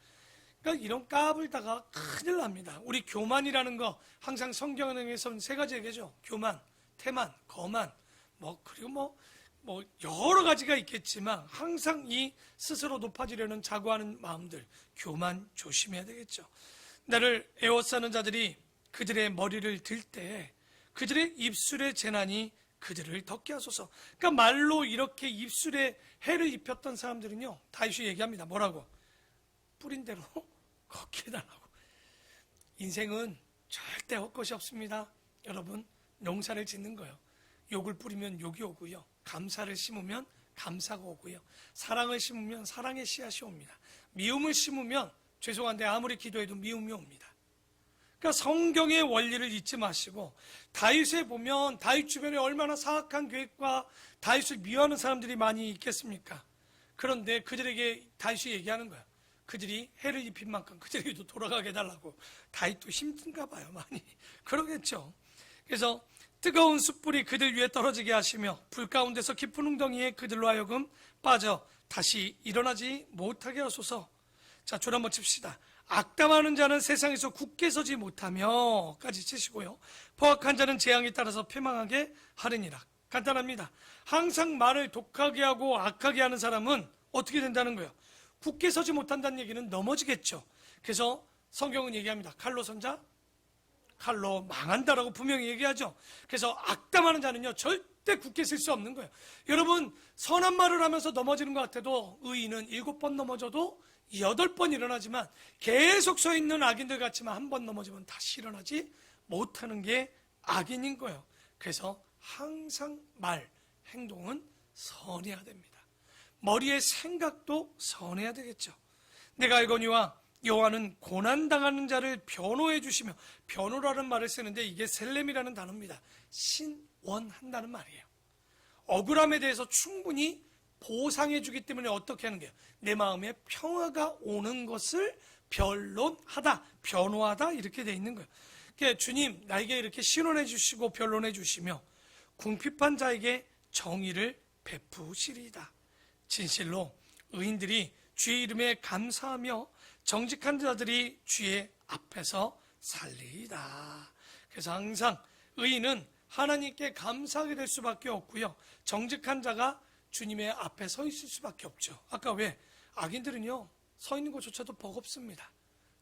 그러니까 이런 까불다가 큰일 납니다. 우리 교만이라는 거 항상 성경에서는 세 가지 얘기죠. 교만, 태만, 거만, 그리고 여러 가지가 있겠지만 항상 이 스스로 높아지려는 자고하는 마음들, 교만 조심해야 되겠죠. 나를 애워싸는 자들이 그들의 머리를 들 때 그들의 입술의 재난이 그들을 덮게 하소서. 그러니까 말로 이렇게 입술에 해를 입혔던 사람들은요, 다윗이 얘기합니다. 뭐라고? 뿌린 대로 걷게 해달라고. 인생은 절대 헛것이 없습니다. 여러분, 농사를 짓는 거예요. 욕을 뿌리면 욕이 오고요, 감사를 심으면 감사가 오고요, 사랑을 심으면 사랑의 씨앗이 옵니다. 미움을 심으면, 죄송한데 아무리 기도해도 미움이 옵니다. 그러니까 성경의 원리를 잊지 마시고, 다윗에 보면 다윗 주변에 얼마나 사악한 계획과 다윗을 미워하는 사람들이 많이 있겠습니까? 그런데 그들에게 다윗이 얘기하는 거야. 그들이 해를 입힌 만큼 그들에게도 돌아가게 해달라고. 다윗도 힘든가 봐요, 많이. 그러겠죠. 그래서 뜨거운 숯불이 그들 위에 떨어지게 하시며 불 가운데서 깊은 웅덩이에 그들로 하여금 빠져 다시 일어나지 못하게 하소서. 자, 줄 한번 칩시다. 악담하는 자는 세상에서 굳게 서지 못하며 까지 치시고요, 포악한 자는 재앙에 따라서 패망하게 하느니라. 간단합니다. 항상 말을 독하게 하고 악하게 하는 사람은 어떻게 된다는 거예요? 굳게 서지 못한다는 얘기는 넘어지겠죠. 그래서 성경은 얘기합니다. 칼로 선자 칼로 망한다라고 분명히 얘기하죠. 그래서 악담하는 자는요, 절대 굳게 설 수 없는 거예요. 여러분, 선한 말을 하면서 넘어지는 것 같아도 의인은 7번 넘어져도 8번 일어나지만, 계속 서 있는 악인들 같지만 한 번 넘어지면 다시 일어나지 못하는 게 악인인 거예요. 그래서 항상 말, 행동은 선해야 됩니다. 머리의 생각도 선해야 되겠죠. 내가 알거니와 여호와는 고난당하는 자를 변호해 주시며, 변호라는 말을 쓰는데 이게 셀렘이라는 단어입니다. 신원한다는 말이에요. 억울함에 대해서 충분히 보상해 주기 때문에 어떻게 하는 거예요? 내 마음에 평화가 오는 것을 변론하다, 변호하다, 이렇게 돼 있는 거예요. 그러니까 주님, 나에게 이렇게 신원해 주시고 변론해 주시며 궁핍한 자에게 정의를 베푸시리이다. 진실로 의인들이 주의 이름에 감사하며 정직한 자들이 주의 앞에서 살리이다. 그래서 항상 의인은 하나님께 감사하게 될 수밖에 없고요, 정직한 자가 주님의 앞에 서 있을 수밖에 없죠. 아까 왜? 악인들은요, 서 있는 것조차도 버겁습니다.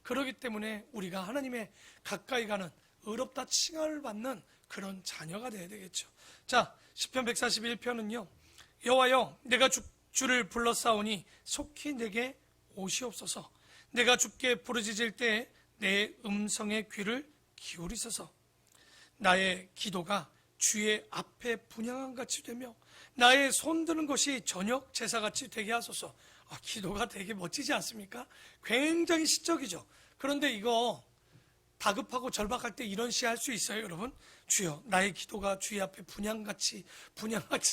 그렇기 때문에 우리가 하나님의 가까이 가는, 의롭다 칭함을 받는 그런 자녀가 되어야 되겠죠. 자, 시편 141편은요, 여호와여, 내가 주를 불러싸우니 속히 내게 오시옵소서. 내가 주께 부르짖을 때 내 음성에 귀를 기울이소서. 나의 기도가 주의 앞에 분향한 같이 되며 나의 손드는 것이 저녁 제사같이 되게 하소서. 기도가 되게 멋지지 않습니까? 굉장히 시적이죠. 그런데 이거 다급하고 절박할 때 이런 시 할 수 있어요, 여러분? 주여, 나의 기도가 주의 앞에 분향같이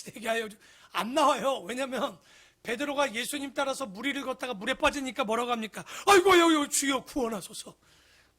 되게 하여. 안 나와요. 왜냐하면 베드로가 예수님 따라서 물 위를 걷다가 물에 빠지니까 뭐라고 합니까? 아이고, 주여 구원하소서.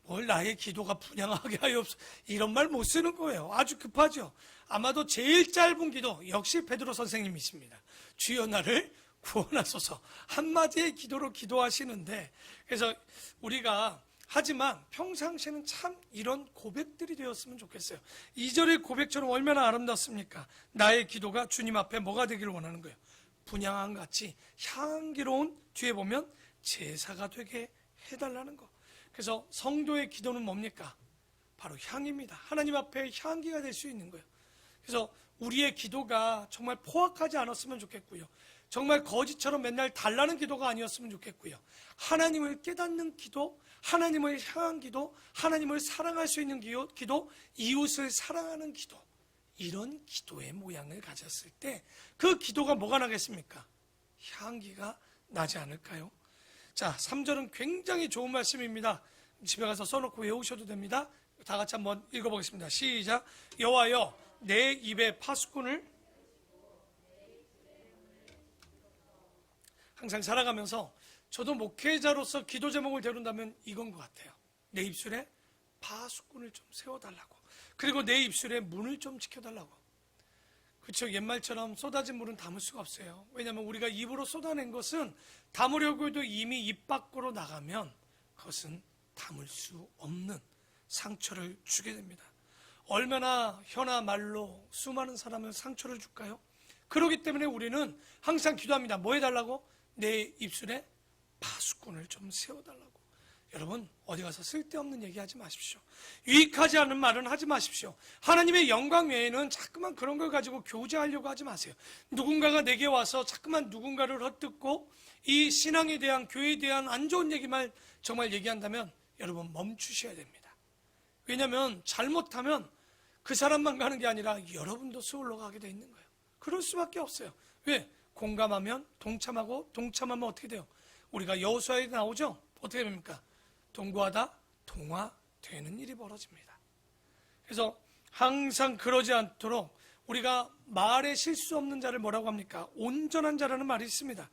뭘 나의 기도가 분향하게 하여옵소서. 이런 말 못 쓰는 거예요. 아주 급하죠. 아마도 제일 짧은 기도 역시 베드로 선생님이십니다. 주여 나를 구원하소서. 한마디의 기도로 기도하시는데, 그래서 우리가 하지만 평상시에는 참 이런 고백들이 되었으면 좋겠어요. 2절의 고백처럼 얼마나 아름답습니까? 나의 기도가 주님 앞에 뭐가 되기를 원하는 거예요? 분향한 같이 향기로운, 뒤에 보면 제사가 되게 해달라는 거. 그래서 성도의 기도는 뭡니까? 바로 향입니다. 하나님 앞에 향기가 될 수 있는 거예요. 그래서 우리의 기도가 정말 포악하지 않았으면 좋겠고요, 정말 거짓처럼 맨날 달라는 기도가 아니었으면 좋겠고요, 하나님을 깨닫는 기도, 하나님을 향한 기도, 하나님을 사랑할 수 있는 기도, 이웃을 사랑하는 기도, 이런 기도의 모양을 가졌을 때 그 기도가 뭐가 나겠습니까? 향기가 나지 않을까요? 자, 3절은 굉장히 좋은 말씀입니다. 집에 가서 써놓고 외우셔도 됩니다. 다 같이 한번 읽어보겠습니다. 시작. 여호와여, 내 입에 파수꾼을 항상 살아가면서 저도 목회자로서 기도 제목을 다룬다면 이건 것 같아요. 내 입술에 파수꾼을 좀 세워달라고. 그리고 내 입술에 문을 좀 지켜달라고. 그렇죠. 옛말처럼 쏟아진 물은 담을 수가 없어요. 왜냐하면 우리가 입으로 쏟아낸 것은 담으려고 해도 이미 입 밖으로 나가면 그것은 담을 수 없는 상처를 주게 됩니다. 얼마나 혀나 말로 수많은 사람을 상처를 줄까요? 그렇기 때문에 우리는 항상 기도합니다. 뭐 해달라고? 내 입술에 파수꾼을 좀 세워달라고. 여러분, 어디 가서 쓸데없는 얘기하지 마십시오. 유익하지 않은 말은 하지 마십시오. 하나님의 영광 외에는 자꾸만 그런 걸 가지고 교제하려고 하지 마세요. 누군가가 내게 와서 자꾸만 누군가를 헛듣고 이 신앙에 대한, 교회에 대한 안 좋은 얘기만 정말 얘기한다면 여러분 멈추셔야 됩니다. 왜냐하면 잘못하면 그 사람만 가는 게 아니라 여러분도 수월로 가게 돼 있는 거예요. 그럴 수밖에 없어요. 왜? 공감하면 동참하고, 동참하면 어떻게 돼요? 우리가 여호수아에 나오죠? 어떻게 됩니까? 동거하다 동화되는 일이 벌어집니다. 그래서 항상 그러지 않도록 우리가 말에 실수 없는 자를 뭐라고 합니까? 온전한 자라는 말이 있습니다.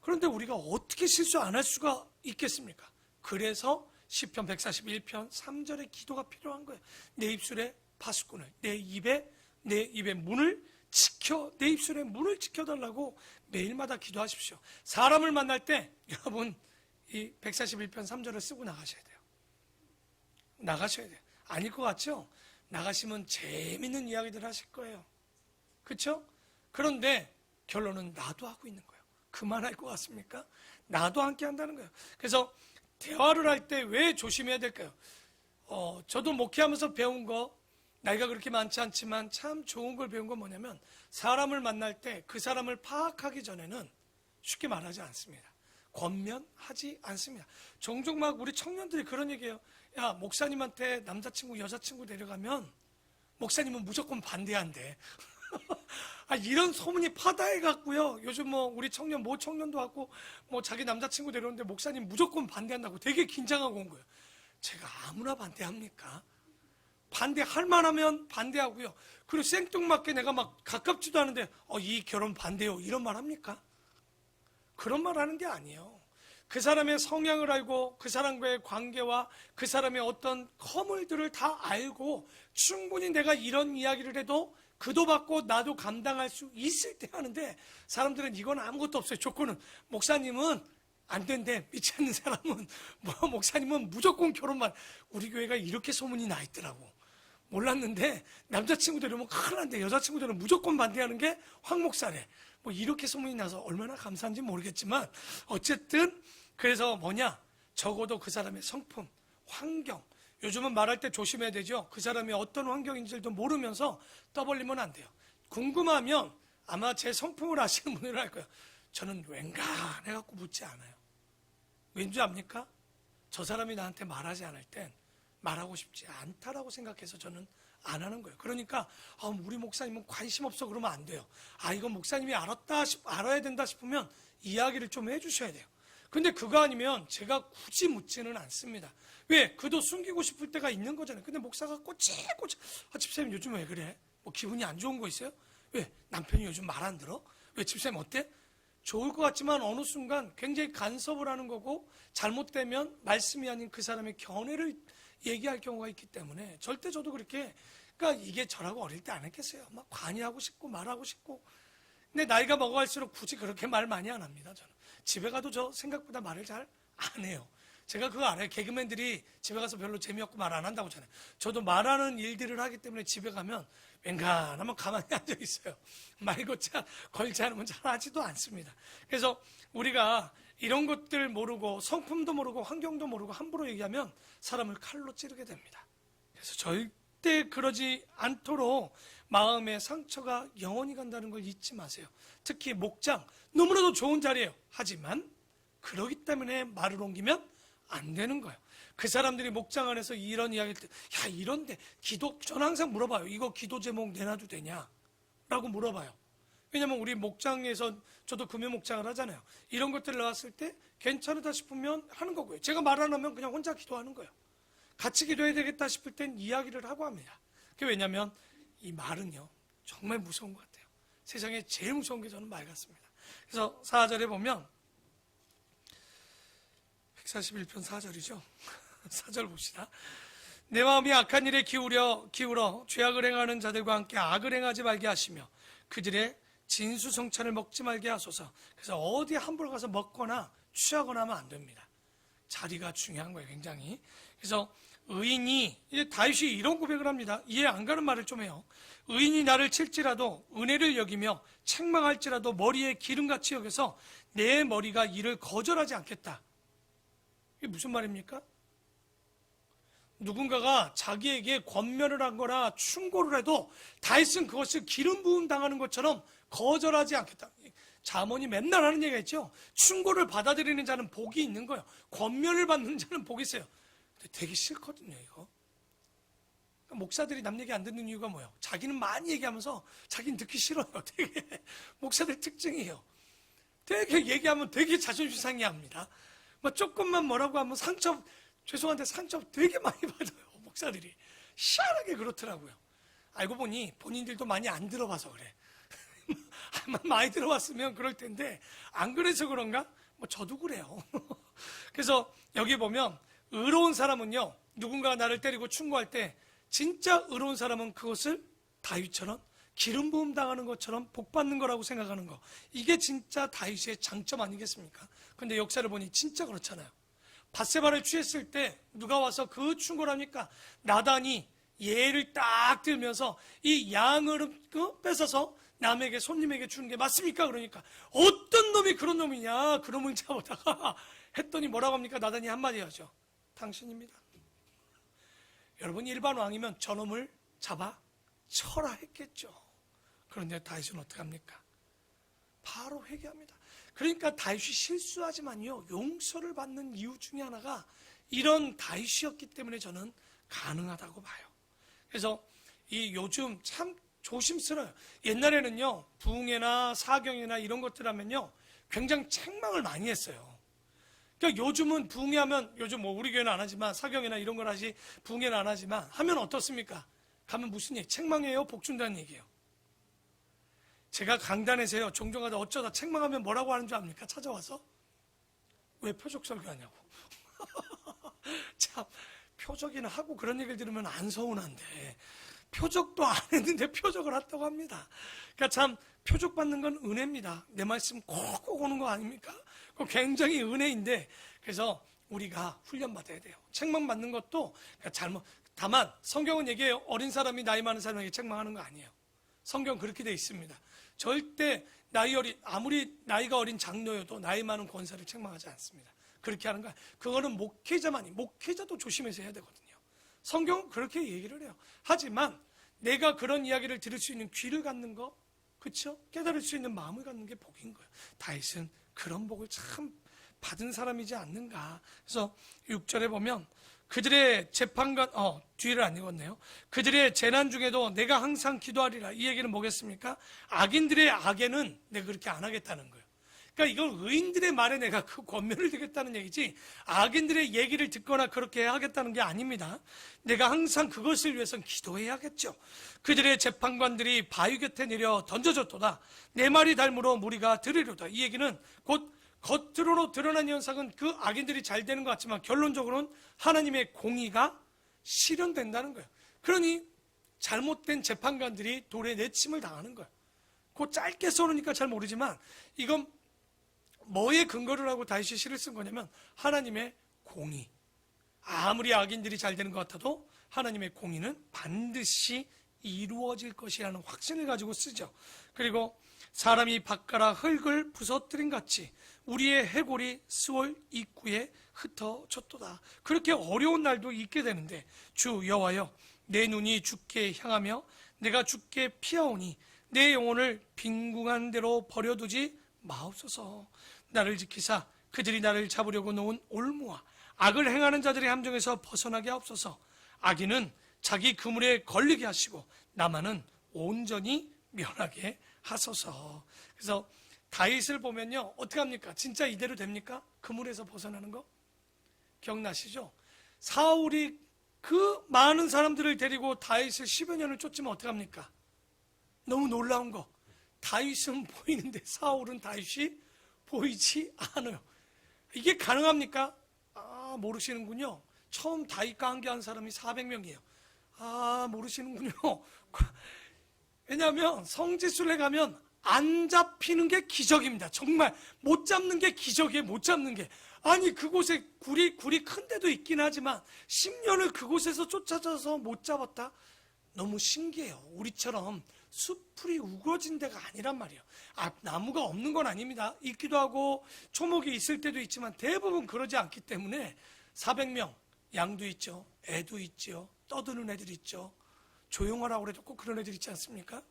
그런데 우리가 어떻게 실수 안 할 수가 있겠습니까? 그래서 시편 141편 3절의 기도가 필요한 거예요. 내 입술에 파수꾼을, 내 입의 문을 지켜, 내 입술에 문을 지켜달라고 매일마다 기도하십시오. 사람을 만날 때 여러분 이 141편 3절을 쓰고 나가셔야 돼요. 나가셔야 돼요. 아닐 것 같죠? 나가시면 재밌는 이야기들 하실 거예요. 그렇죠? 그런데 결론은 나도 하고 있는 거예요. 그만할 것 같습니까? 나도 함께 한다는 거예요. 그래서 대화를 할 때 왜 조심해야 될까요? 저도 목회하면서 배운 거, 나이가 그렇게 많지 않지만 참 좋은 걸 배운 건 뭐냐면, 사람을 만날 때 그 사람을 파악하기 전에는 쉽게 말하지 않습니다. 권면하지 않습니다. 종종 막 우리 청년들이 그런 얘기해요. 야, 목사님한테 남자친구, 여자친구 데려가면 목사님은 무조건 반대한대. 이런 소문이 파다해 갖고요. 요즘 뭐 우리 청년, 모 청년도 왔고 뭐 자기 남자친구 데려오는데 목사님 무조건 반대한다고 되게 긴장하고 온 거예요. 제가 아무나 반대합니까? 반대할 만하면 반대하고요. 그리고 생뚱맞게 내가 막 가깝지도 않은데 이 결혼 반대요, 이런 말 합니까? 그런 말 하는 게 아니에요. 그 사람의 성향을 알고 그 사람과의 관계와 그 사람의 어떤 허물들을 다 알고 충분히 내가 이런 이야기를 해도 그도 받고 나도 감당할 수 있을 때 하는데, 사람들은 이건 아무것도 없어요. 조건은 목사님은 안 된대. 믿지 않는 사람은 목사님은 무조건 결혼만. 우리 교회가 이렇게 소문이 나 있더라고. 몰랐는데 남자친구 데려오면 큰일 난대. 여자친구들은 무조건 반대하는 게 황 목사래. 뭐 이렇게 소문이 나서 얼마나 감사한지 모르겠지만 어쨌든 그래서 적어도 그 사람의 성품, 환경, 요즘은 말할 때 조심해야 되죠. 그 사람이 어떤 환경인지도 모르면서 떠벌리면 안 돼요. 궁금하면 아마 제 성품을 아시는 분들은 알 거예요. 저는 웬간해갖고 묻지 않아요. 왠지 압니까? 저 사람이 나한테 말하지 않을 땐 말하고 싶지 않다라고 생각해서 저는 안 하는 거예요. 그러니까 우리 목사님은 관심 없어 그러면 안 돼요. 이건 목사님이 알아야 된다 싶으면 이야기를 좀 해주셔야 돼요. 근데 그거 아니면 제가 굳이 묻지는 않습니다. 왜? 그도 숨기고 싶을 때가 있는 거잖아요. 근데 목사가 꼬치꼬치 집사님 요즘 왜 그래? 뭐 기분이 안 좋은 거 있어요? 왜? 남편이 요즘 말 안 들어? 왜? 집사님 어때? 좋을 것 같지만 어느 순간 굉장히 간섭을 하는 거고, 잘못되면 말씀이 아닌 그 사람의 견해를 얘기할 경우가 있기 때문에 절대 저도 그렇게, 그러니까 이게 저라고 어릴 때 안 했겠어요. 막 관여하고 싶고 말하고 싶고. 근데 나이가 먹어갈수록 굳이 그렇게 말 많이 안 합니다. 저는 집에 가도 저 생각보다 말을 잘 안 해요. 제가 그거 알아요. 개그맨들이 집에 가서 별로 재미없고 말 안 한다고 하잖아요. 저도 말하는 일들을 하기 때문에 집에 가면 웬간하면 가만히 앉아 있어요. 말 걸지 않으면 잘 하지도 않습니다. 그래서 우리가 이런 것들 모르고 성품도 모르고 환경도 모르고 함부로 얘기하면 사람을 칼로 찌르게 됩니다. 그래서 절대 그러지 않도록 마음의 상처가 영원히 간다는 걸 잊지 마세요. 특히 목장, 너무나도 좋은 자리예요. 하지만 그러기 때문에 말을 옮기면 안 되는 거예요. 그 사람들이 목장 안에서 이런 이야기를 때, 이런데 저는 항상 물어봐요. 이거 기도 제목 내놔도 되냐? 라고 물어봐요. 왜냐면 우리 목장에서, 저도 금요 목장을 하잖아요. 이런 것들 나왔을 때 괜찮다 싶으면 하는 거고요. 제가 말 안 하면 그냥 혼자 기도하는 거예요. 같이 기도해야 되겠다 싶을 땐 이야기를 하고 합니다. 그게 왜냐면 이 말은요, 정말 무서운 것 같아요. 세상에 제일 무서운 게 저는 말 같습니다. 그래서 4절에 보면 141편 4절이죠. 4절 봅시다. 내 마음이 악한 일에 기울어 죄악을 행하는 자들과 함께 악을 행하지 말게 하시며 그들의 진수성찬을 먹지 말게 하소서. 그래서 어디 함부로 가서 먹거나 취하거나 하면 안 됩니다. 자리가 중요한 거예요, 굉장히. 그래서 의인이, 이제 다윗이 이런 고백을 합니다. 이해 안 가는 말을 좀 해요. 의인이 나를 칠지라도 은혜를 여기며 책망할지라도 머리에 기름같이 여겨서 내 머리가 이를 거절하지 않겠다. 이게 무슨 말입니까? 누군가가 자기에게 권면을 한 거나 충고를 해도 다윗은 그것을 기름 부음 당하는 것처럼 거절하지 않겠다. 잠언이 맨날 하는 얘기가 있죠. 충고를 받아들이는 자는 복이 있는 거예요. 권면을 받는 자는 복이 있어요. 근데 되게 싫거든요, 이거. 목사들이 남 얘기 안 듣는 이유가 뭐예요? 자기는 많이 얘기하면서 자기는 듣기 싫어요. 되게 목사들 특징이에요. 되게 얘기하면 되게 자존심 상해합니다. 뭐 조금만 뭐라고 하면 죄송한데 상처 되게 많이 받아요. 목사들이 희한하게 그렇더라고요. 알고 보니 본인들도 많이 안 들어봐서 그래. 많이 들어봤으면 그럴 텐데 안 그래서 그런가? 뭐 저도 그래요. 그래서 여기 보면 의로운 사람은요, 누군가가 나를 때리고 충고할 때 진짜 의로운 사람은 그것을 다윗처럼 기름 부음 당하는 것처럼 복 받는 거라고 생각하는 거. 이게 진짜 다윗의 장점 아니겠습니까? 근데 역사를 보니 진짜 그렇잖아요. 밧세바를 취했을 때 누가 와서 그 충고를 합니까? 나단이 예를 딱 들면서 이 양을 뺏어서 남에게 손님에게 주는 게 맞습니까? 그러니까 어떤 놈이 그런 놈이냐, 그놈을 잡아다가 했더니 뭐라고 합니까? 나단이 한마디 하죠. 당신입니다. 여러분 일반 왕이면 저놈을 잡아 쳐라 했겠죠. 그런데 다윗은 어떻게 합니까? 바로 회개합니다. 그러니까 다윗이 실수하지만요, 용서를 받는 이유 중에 하나가 이런 다윗이었기 때문에 저는 가능하다고 봐요. 그래서 이 요즘 참 조심스러워요. 옛날에는요, 부흥회나 사경회나 이런 것들 하면요, 굉장히 책망을 많이 했어요. 그러니까 요즘은 부흥회 하면, 요즘 뭐 우리 교회는 안 하지만 사경회나 이런 걸 하지 부흥회는 안 하지만 하면 어떻습니까? 가면 무슨 얘기? 책망해요? 복 준다는 얘기예요. 제가 강단에서요, 종종 하다 어쩌다 책망하면 뭐라고 하는 줄 압니까? 찾아와서 왜 표적 설교하냐고. 참 표적이나 하고 그런 얘기를 들으면 안 서운한데 표적도 안 했는데 표적을 했다고 합니다. 그러니까 참 표적 받는 건 은혜입니다. 내 말씀 꼭꼭 오는 거 아닙니까? 그거 굉장히 은혜인데, 그래서 우리가 훈련받아야 돼요. 책망 받는 것도 그러니까 다만 성경은 얘기해요. 어린 사람이 나이 많은 사람에게 책망하는 거 아니에요. 성경 그렇게 돼 있습니다. 절대 아무리 나이가 어린 장로여도 나이 많은 권사를 책망하지 않습니다. 그렇게 하는 거야. 그거는 목회자도 조심해서 해야 되거든요. 성경은 그렇게 얘기를 해요. 하지만 내가 그런 이야기를 들을 수 있는 귀를 갖는 거, 그렇죠? 깨달을 수 있는 마음을 갖는 게 복인 거예요. 다윗은 그런 복을 참 받은 사람이지 않는가. 그래서 6절에 보면 그들의 재판관, 뒤를 안 읽었네요. 그들의 재난 중에도 내가 항상 기도하리라. 이 얘기는 뭐겠습니까? 악인들의 악에는 내가 그렇게 안 하겠다는 거예요. 그러니까 이건 의인들의 말에 내가 그 권면을 드리겠다는 얘기지, 악인들의 얘기를 듣거나 그렇게 하겠다는 게 아닙니다. 내가 항상 그것을 위해서는 기도해야겠죠. 그들의 재판관들이 바위 곁에 내려 던져졌도다. 내 말이 닮으로 무리가 들으려다. 이 얘기는 곧 겉으로 드러난 현상은 그 악인들이 잘 되는 것 같지만 결론적으로는 하나님의 공의가 실현된다는 거예요. 그러니 잘못된 재판관들이 돌에 내침을 당하는 거예요. 그 짧게 써놓으니까 잘 모르지만 이건 뭐에 근거를 하고 다윗이 시를 쓴 거냐면 하나님의 공의. 아무리 악인들이 잘 되는 것 같아도 하나님의 공의는 반드시 이루어질 것이라는 확신을 가지고 쓰죠. 그리고 사람이 밭가락 흙을 부서뜨린 같이 우리의 해골이 스올 입구에 흩어졌도다. 그렇게 어려운 날도 있게 되는데 주 여호와여, 내 눈이 주께 향하며 내가 주께 피하오니 내 영혼을 빈궁한 대로 버려두지 마옵소서. 나를 지키사 그들이 나를 잡으려고 놓은 올무와 악을 행하는 자들의 함정에서 벗어나게 하옵소서. 악인은 자기 그물에 걸리게 하시고 나만은 온전히 면하게 하소서. 그래서 다윗을 보면요, 어떻게 합니까? 진짜 이대로 됩니까? 그물에서 벗어나는 거? 기억나시죠? 사울이 그 많은 사람들을 데리고 다윗을 10여 년을 쫓으면 어떻게 합니까? 너무 놀라운 거, 다윗은 보이는데 사울은 다윗이 보이지 않아요. 이게 가능합니까? 모르시는군요. 처음 다윗과 함께한 사람이 400명이에요. 모르시는군요. 왜냐하면 성지순례 가면 안 잡히는 게 기적입니다. 정말 못 잡는 게 기적이에요. 못 잡는 게. 아니 그곳에 굴이 큰 데도 있긴 하지만 10년을 그곳에서 쫓아져서 못 잡았다? 너무 신기해요. 우리처럼 숲풀이 우거진 데가 아니란 말이에요. 나무가 없는 건 아닙니다. 있기도 하고 초목이 있을 때도 있지만 대부분 그러지 않기 때문에 400명, 양도 있죠. 애도 있죠. 떠드는 애들 있죠. 조용하라고 그래도 꼭 그런 애들 있지 않습니까?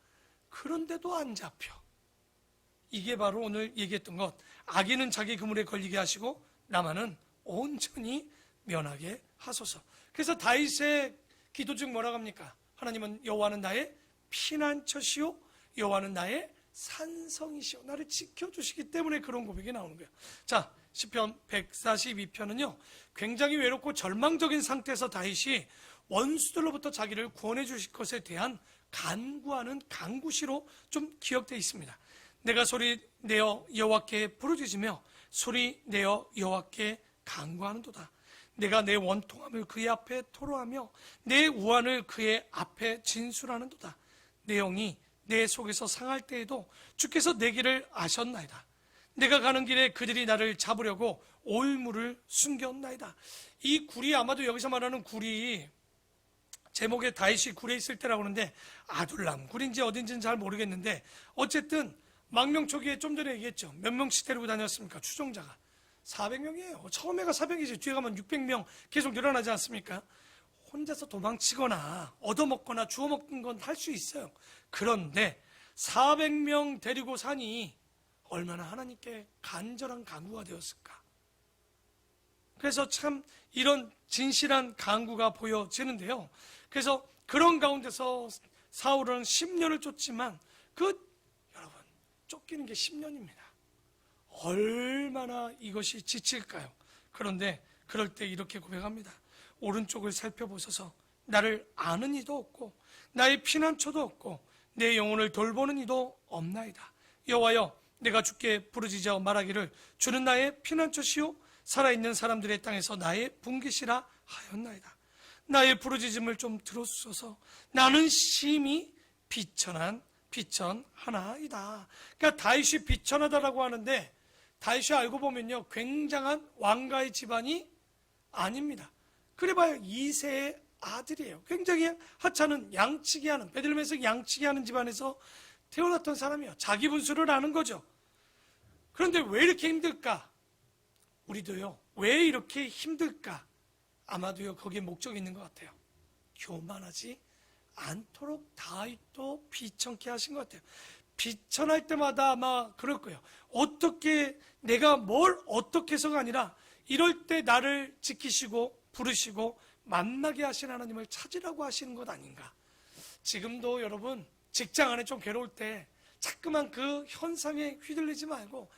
그런데도 안 잡혀. 이게 바로 오늘 얘기했던 것. 악인은 자기 그물에 걸리게 하시고 나만은 온전히 면하게 하소서. 그래서 다윗의 기도 중 뭐라고 합니까? 하나님은 여호와는 나의 피난처시오, 여호와는 나의 산성이시오. 나를 지켜주시기 때문에 그런 고백이 나오는 거예요. 자, 시편 142편은요 굉장히 외롭고 절망적인 상태에서 다윗이 원수들로부터 자기를 구원해 주실 것에 대한 간구하는 간구시로 좀 기억되어 있습니다. 내가 소리 내어 여호와께 부르짖으며 소리 내어 여호와께 간구하는도다. 내가 내 원통함을 그의 앞에 토로하며 내 우환을 그의 앞에 진술하는도다. 내 영이 내 속에서 상할 때에도 주께서 내 길을 아셨나이다. 내가 가는 길에 그들이 나를 잡으려고 올무를 숨겼나이다. 이 굴이 아마도 여기서 말하는 굴이 제목에 다윗이 굴에 있을 때라고 하는데 아둘람 굴인지 어딘지는 잘 모르겠는데 어쨌든 망명 초기에 좀 전에 얘기했죠. 몇 명씩 데리고 다녔습니까? 추종자가 400명이에요. 처음에가 400이지 뒤에 가면 600명 계속 늘어나지 않습니까? 혼자서 도망치거나 얻어먹거나 주워먹는 건 할 수 있어요. 그런데 400명 데리고 사니 얼마나 하나님께 간절한 간구가 되었을까. 그래서 참 이런 진실한 간구가 보여지는데요. 그래서 그런 가운데서 사울은 10년을 쫓지만 여러분 쫓기는 게 10년입니다. 얼마나 이것이 지칠까요? 그런데 그럴 때 이렇게 고백합니다. 오른쪽을 살펴보소서. 나를 아는 이도 없고 나의 피난처도 없고 내 영혼을 돌보는 이도 없나이다. 여호와여, 내가 주께 부르짖어 말하기를 주는 나의 피난처시요 살아있는 사람들의 땅에서 나의 분깃이라 하였나이다. 나의 부르짖음을 좀 들어주소서. 나는 심히 비천하나이다. 그러니까 다윗이 비천하다라고 하는데 다윗이 알고 보면요 굉장한 왕가의 집안이 아닙니다. 그래봐야 2세의 아들이에요. 굉장히 하찮은 양치기 하는 베들레헴에서 양치기 하는 집안에서 태어났던 사람이에요. 자기 분수를 아는 거죠. 그런데 왜 이렇게 힘들까? 우리도요 왜 이렇게 힘들까? 아마도요 거기에 목적이 있는 것 같아요. 교만하지 않도록 다윗도 비천케 하신 것 같아요. 비천할 때마다 아마 그럴 거예요. 어떻게 내가 뭘 어떻게 해서가 아니라 이럴 때 나를 지키시고 부르시고 만나게 하신 하나님을 찾으라고 하시는 것 아닌가. 지금도 여러분 직장 안에 좀 괴로울 때 자꾸만 그 현상에 휘둘리지 말고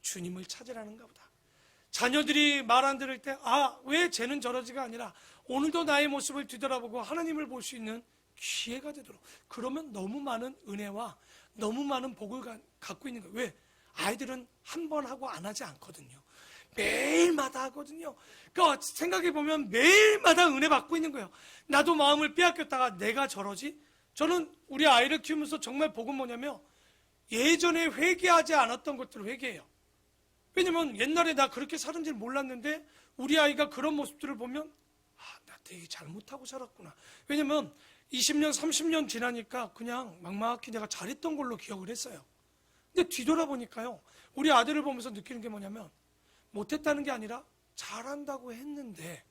주님을 찾으라는가 보다. 자녀들이 말 안 들을 때 왜 쟤는 저러지가 아니라 오늘도 나의 모습을 뒤돌아보고 하나님을 볼 수 있는 기회가 되도록. 그러면 너무 많은 은혜와 너무 많은 복을 갖고 있는 거예요. 왜? 아이들은 한 번 하고 안 하지 않거든요. 매일마다 하거든요. 그러니까 생각해보면 매일마다 은혜 받고 있는 거예요. 나도 마음을 빼앗겼다가 내가 저러지? 저는 우리 아이를 키우면서 정말 복은 뭐냐면 예전에 회개하지 않았던 것들을 회개해요. 왜냐면 옛날에 나 그렇게 사는 줄 몰랐는데 우리 아이가 그런 모습들을 보면 나 되게 잘못하고 살았구나. 왜냐면 20년, 30년 지나니까 그냥 막막히 내가 잘했던 걸로 기억을 했어요. 근데 뒤돌아보니까요 우리 아들을 보면서 느끼는 게 뭐냐면 못했다는 게 아니라 잘한다고 했는데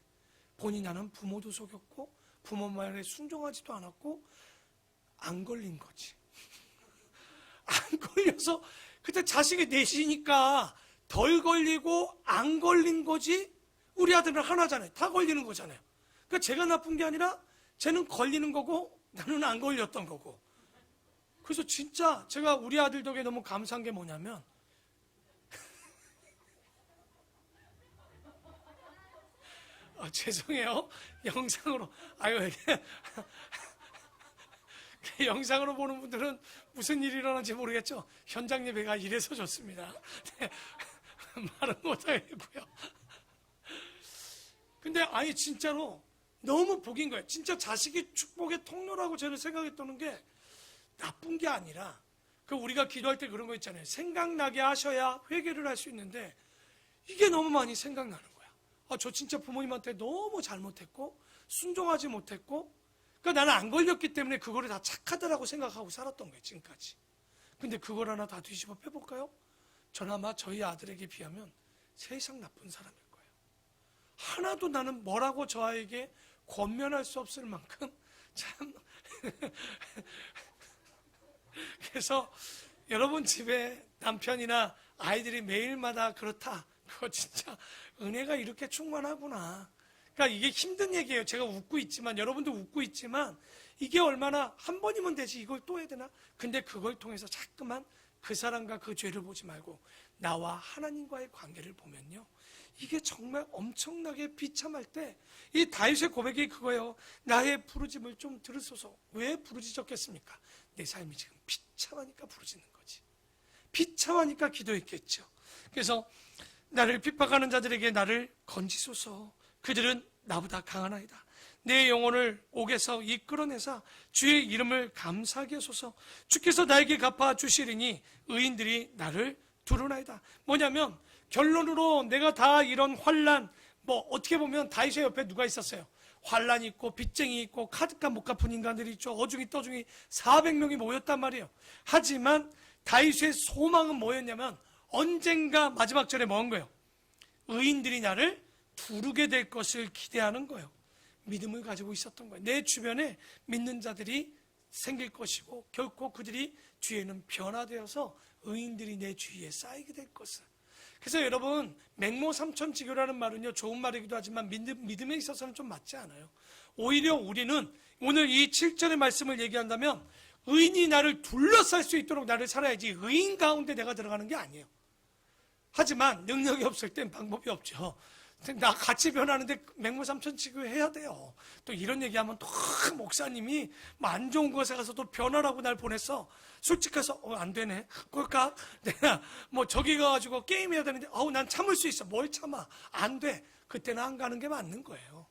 본인 나는 부모도 속였고 부모 말에 순종하지도 않았고 안 걸린 거지. 안 걸려서 그때 자식이 넷이니까 덜 걸리고 안 걸린 거지. 우리 아들은 하나잖아요. 다 걸리는 거잖아요. 그러니까 제가 나쁜 게 아니라 쟤는 걸리는 거고 나는 안 걸렸던 거고. 그래서 진짜 제가 우리 아들 덕에 너무 감사한 게 뭐냐면 죄송해요. 영상으로 영상으로 보는 분들은 무슨 일이 일어나는지 모르겠죠. 현장 예배가 이래서 좋습니다. 네, 말은 못하겠고요. 근데 아니 진짜로 너무 복인 거예요. 진짜 자식이 축복의 통로라고 저는 생각했던 게 나쁜 게 아니라 우리가 기도할 때 그런 거 있잖아요. 생각나게 하셔야 회개를 할 수 있는데 이게 너무 많이 생각나는 거야. 저 진짜 부모님한테 너무 잘못했고 순종하지 못했고 그러니까 나는 안 걸렸기 때문에 그거를 다 착하다라고 생각하고 살았던 거예요. 지금까지. 근데 그걸 하나 다 뒤집어 빼볼까요? 전 아마 저희 아들에게 비하면 세상 나쁜 사람일 거예요. 하나도 나는 뭐라고 저 아이에게 권면할 수 없을 만큼 참 그래서 여러분 집에 남편이나 아이들이 매일마다 그렇다. 그거 진짜 은혜가 이렇게 충만하구나. 그러니까 이게 힘든 얘기예요. 제가 웃고 있지만 여러분도 웃고 있지만 이게 얼마나 한 번이면 되지 이걸 또 해야 되나? 근데 그걸 통해서 자꾸만 그 사람과 그 죄를 보지 말고 나와 하나님과의 관계를 보면요. 이게 정말 엄청나게 비참할 때 이 다윗의 고백이 그거예요. 나의 부르짐을 좀 들으소서. 왜 부르짖었겠습니까? 내 삶이 지금 비참하니까 부르짖는 거지. 비참하니까 기도했겠죠. 그래서 나를 핍박하는 자들에게 나를 건지소서. 그들은 나보다 강하나이다. 내 영혼을 옥에서 이끌어내사 주의 이름을 감사하게 하소서. 주께서 나에게 갚아 주시리니 의인들이 나를 두루나이다. 뭐냐면 결론으로 내가 다 이런 환난 어떻게 보면 다윗의 옆에 누가 있었어요? 환난이 있고 빚쟁이 있고 카드값 못 갚은 인간들이 있죠. 어중이 떠중이 400명이 모였단 말이에요. 하지만 다윗의 소망은 뭐였냐면 언젠가 마지막 절에 뭐 한 거예요? 의인들이 나를 두르게 될 것을 기대하는 거예요. 믿음을 가지고 있었던 거예요. 내 주변에 믿는 자들이 생길 것이고 결코 그들이 뒤에는 변화되어서 의인들이 내 주위에 쌓이게 될 것을. 그래서 여러분 맹모 삼천지교라는 말은요 좋은 말이기도 하지만 믿음에 있어서는 좀 맞지 않아요. 오히려 우리는 오늘 이 7절의 말씀을 얘기한다면 의인이 나를 둘러쌀 수 있도록 나를 살아야지 의인 가운데 내가 들어가는 게 아니에요. 하지만 능력이 없을 땐 방법이 없죠. 나 같이 변하는데 맹모삼천지교 해야 돼요. 또 이런 얘기하면 또 목사님이 안 좋은 곳에 가서 또 변하라고 날 보냈어. 솔직해서 안 되네. 그럴까? 내가 저기 가가지고 게임해야 되는데 난 참을 수 있어. 뭘 참아? 안 돼. 그때는 안 가는 게 맞는 거예요.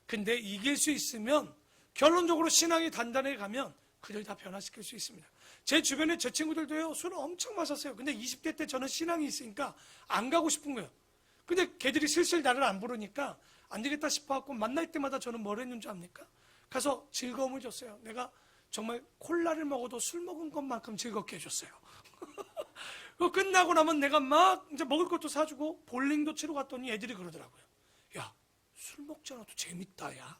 근데 이길 수 있으면 결론적으로 신앙이 단단하게 가면 그들 다 변화시킬 수 있습니다. 제 주변에 제 친구들도요 술을 엄청 마셨어요. 근데 20대 때 저는 신앙이 있으니까 안 가고 싶은 거예요. 근데 걔들이 슬슬 나를 안 부르니까 안 되겠다 싶어갖고 만날 때마다 저는 뭘 했는 줄 압니까? 가서 즐거움을 줬어요. 내가 정말 콜라를 먹어도 술 먹은 것만큼 즐겁게 해줬어요. 끝나고 나면 내가 막 이제 먹을 것도 사주고 볼링도 치러 갔더니 애들이 그러더라고요. 야, 술 먹지 않아도 재밌다, 야.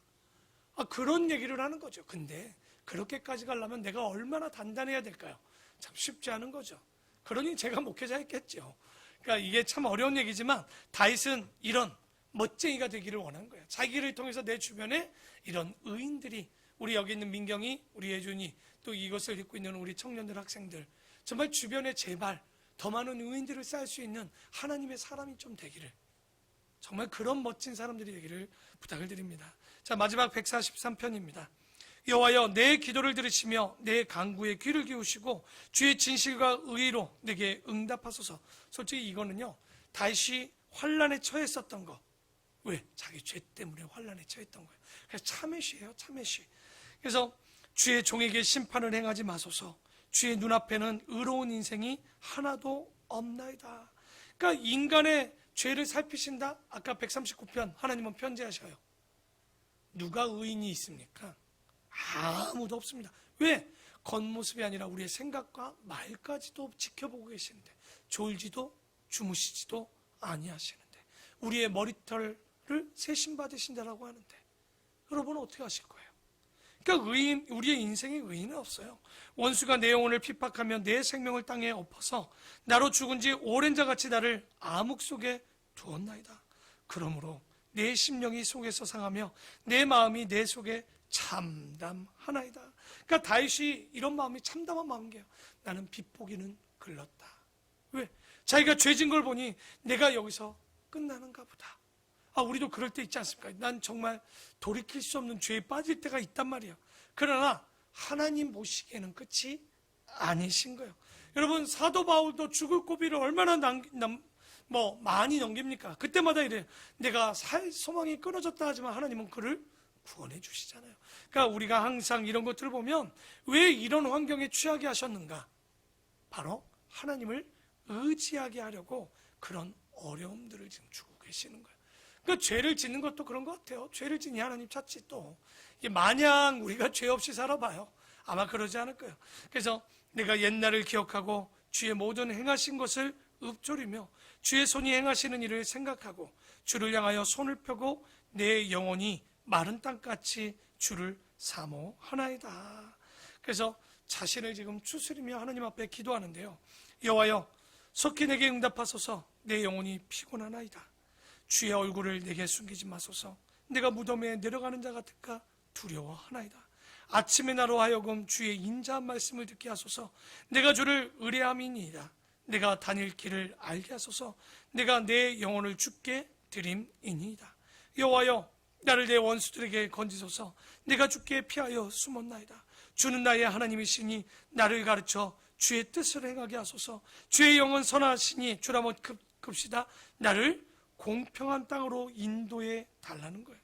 그런 얘기를 하는 거죠. 근데 그렇게까지 가려면 내가 얼마나 단단해야 될까요? 참 쉽지 않은 거죠. 그러니 제가 목회자 했겠죠. 그러니까 이게 참 어려운 얘기지만 다윗은 이런 멋쟁이가 되기를 원한 거예요. 자기를 통해서 내 주변에 이런 의인들이 우리 여기 있는 민경이, 우리 예준이, 또 이것을 읽고 있는 우리 청년들, 학생들 정말 주변에 제발 더 많은 의인들을 쌓을 수 있는 하나님의 사람이 좀 되기를 정말 그런 멋진 사람들이 되기를 부탁을 드립니다. 자, 마지막 143편입니다. 여호와여 내 기도를 들으시며 내 간구에 귀를 기우시고 주의 진실과 의로 내게 응답하소서. 솔직히 이거는요 다윗이 환난에 처했었던 거. 왜? 자기 죄 때문에 환난에 처했던 거예요. 그래서 참회시예요. 참회시. 그래서 주의 종에게 심판을 행하지 마소서. 주의 눈앞에는 의로운 인생이 하나도 없나이다. 그러니까 인간의 죄를 살피신다. 아까 139편 하나님은 편지하셔요. 누가 의인이 있습니까? 아무도 없습니다. 왜? 겉모습이 아니라 우리의 생각과 말까지도 지켜보고 계시는데 졸지도 주무시지도 아니하시는데 우리의 머리털을 세심받으신다라고 하는데 여러분은 어떻게 하실 거예요? 그러니까 우리의 인생에 의인은 없어요. 원수가 내 영혼을 핍박하며 내 생명을 땅에 엎어서 나로 죽은 지 오랜 자같이 나를 암흑 속에 두었나이다. 그러므로 내 심령이 속에서 상하며 내 마음이 내 속에 참담하나이다. 그러니까 다윗이 이런 마음이 참담한 마음인 게요. 나는 빚보기는 글렀다. 왜? 자기가 죄진 걸 보니 내가 여기서 끝나는가 보다. 우리도 그럴 때 있지 않습니까? 난 정말 돌이킬 수 없는 죄에 빠질 때가 있단 말이에요. 그러나 하나님 보시기에는 끝이 아니신 거예요. 여러분 사도 바울도 죽을 고비를 얼마나 많이 넘깁니까? 그때마다 이래요. 내가 살 소망이 끊어졌다 하지만 하나님은 그를 구원해 주시잖아요. 그러니까 우리가 항상 이런 것들을 보면 왜 이런 환경에 취하게 하셨는가? 바로 하나님을 의지하게 하려고 그런 어려움들을 지금 주고 계시는 거예요. 그러니까 죄를 짓는 것도 그런 것 같아요. 죄를 짓니 하나님 찾지 또. 이게 마냥 우리가 죄 없이 살아봐요. 아마 그러지 않을 거예요. 그래서 내가 옛날을 기억하고 주의 모든 행하신 것을 읊조리며 주의 손이 행하시는 일을 생각하고 주를 향하여 손을 펴고 내 영혼이 마른 땅같이 주를 사모하나이다. 그래서 자신을 지금 추스리며 하나님 앞에 기도하는데요. 여호와여 속히 내게 응답하소서. 내 영혼이 피곤하나이다. 주의 얼굴을 내게 숨기지 마소서. 내가 무덤에 내려가는 자 같을까 두려워하나이다. 아침에 나로 하여금 주의 인자한 말씀을 듣게 하소서. 내가 주를 의뢰함이니이다. 내가 다닐 길을 알게 하소서. 내가 내 영혼을 주께 드림이니이다. 여호와여 나를 내 원수들에게 건지소서. 내가 주께 피하여 숨었나이다. 주는 나의 하나님이시니 나를 가르쳐 주의 뜻을 행하게 하소서. 주의 영은 선하시니 주라 못 급시다. 나를 공평한 땅으로 인도해 달라는 거예요.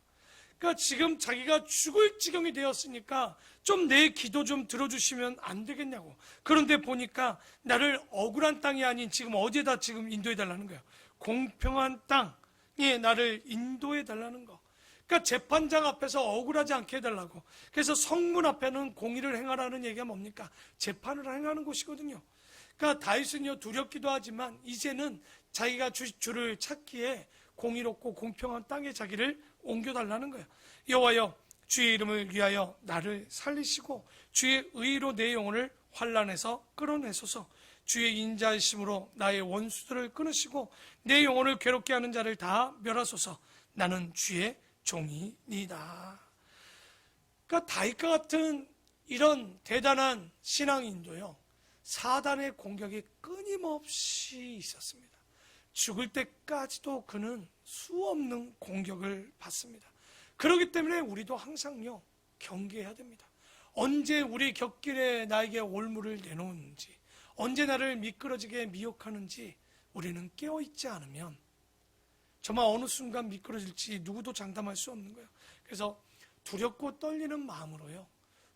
그러니까 지금 자기가 죽을 지경이 되었으니까 좀 내 기도 좀 들어주시면 안 되겠냐고. 그런데 보니까 나를 억울한 땅이 아닌 지금 어디에다 지금 인도해 달라는 거예요. 공평한 땅에 나를 인도해 달라는 거. 그러니까 재판장 앞에서 억울하지 않게 해달라고. 그래서 성문 앞에는 공의를 행하라는 얘기가 뭡니까? 재판을 행하는 곳이거든요. 그러니까 다윗은요 두렵기도 하지만 이제는 자기가 주를 찾기에 공의롭고 공평한 땅에 자기를 옮겨달라는 거예요. 여호와여 주의 이름을 위하여 나를 살리시고 주의 의로 내 영혼을 환난에서 끌어내소서. 주의 인자이심으로 나의 원수들을 끊으시고 내 영혼을 괴롭게 하는 자를 다 멸하소서. 나는 주의 종이니다. 그러니까 다윗과 같은 이런 대단한 신앙인도요 사단의 공격이 끊임없이 있었습니다. 죽을 때까지도 그는 수없는 공격을 받습니다. 그렇기 때문에 우리도 항상요 경계해야 됩니다. 언제 우리 곁길에 나에게 올무를 내놓는지, 언제 나를 미끄러지게 미혹하는지 우리는 깨어있지 않으면 정말 어느 순간 미끄러질지 누구도 장담할 수 없는 거예요. 그래서 두렵고 떨리는 마음으로요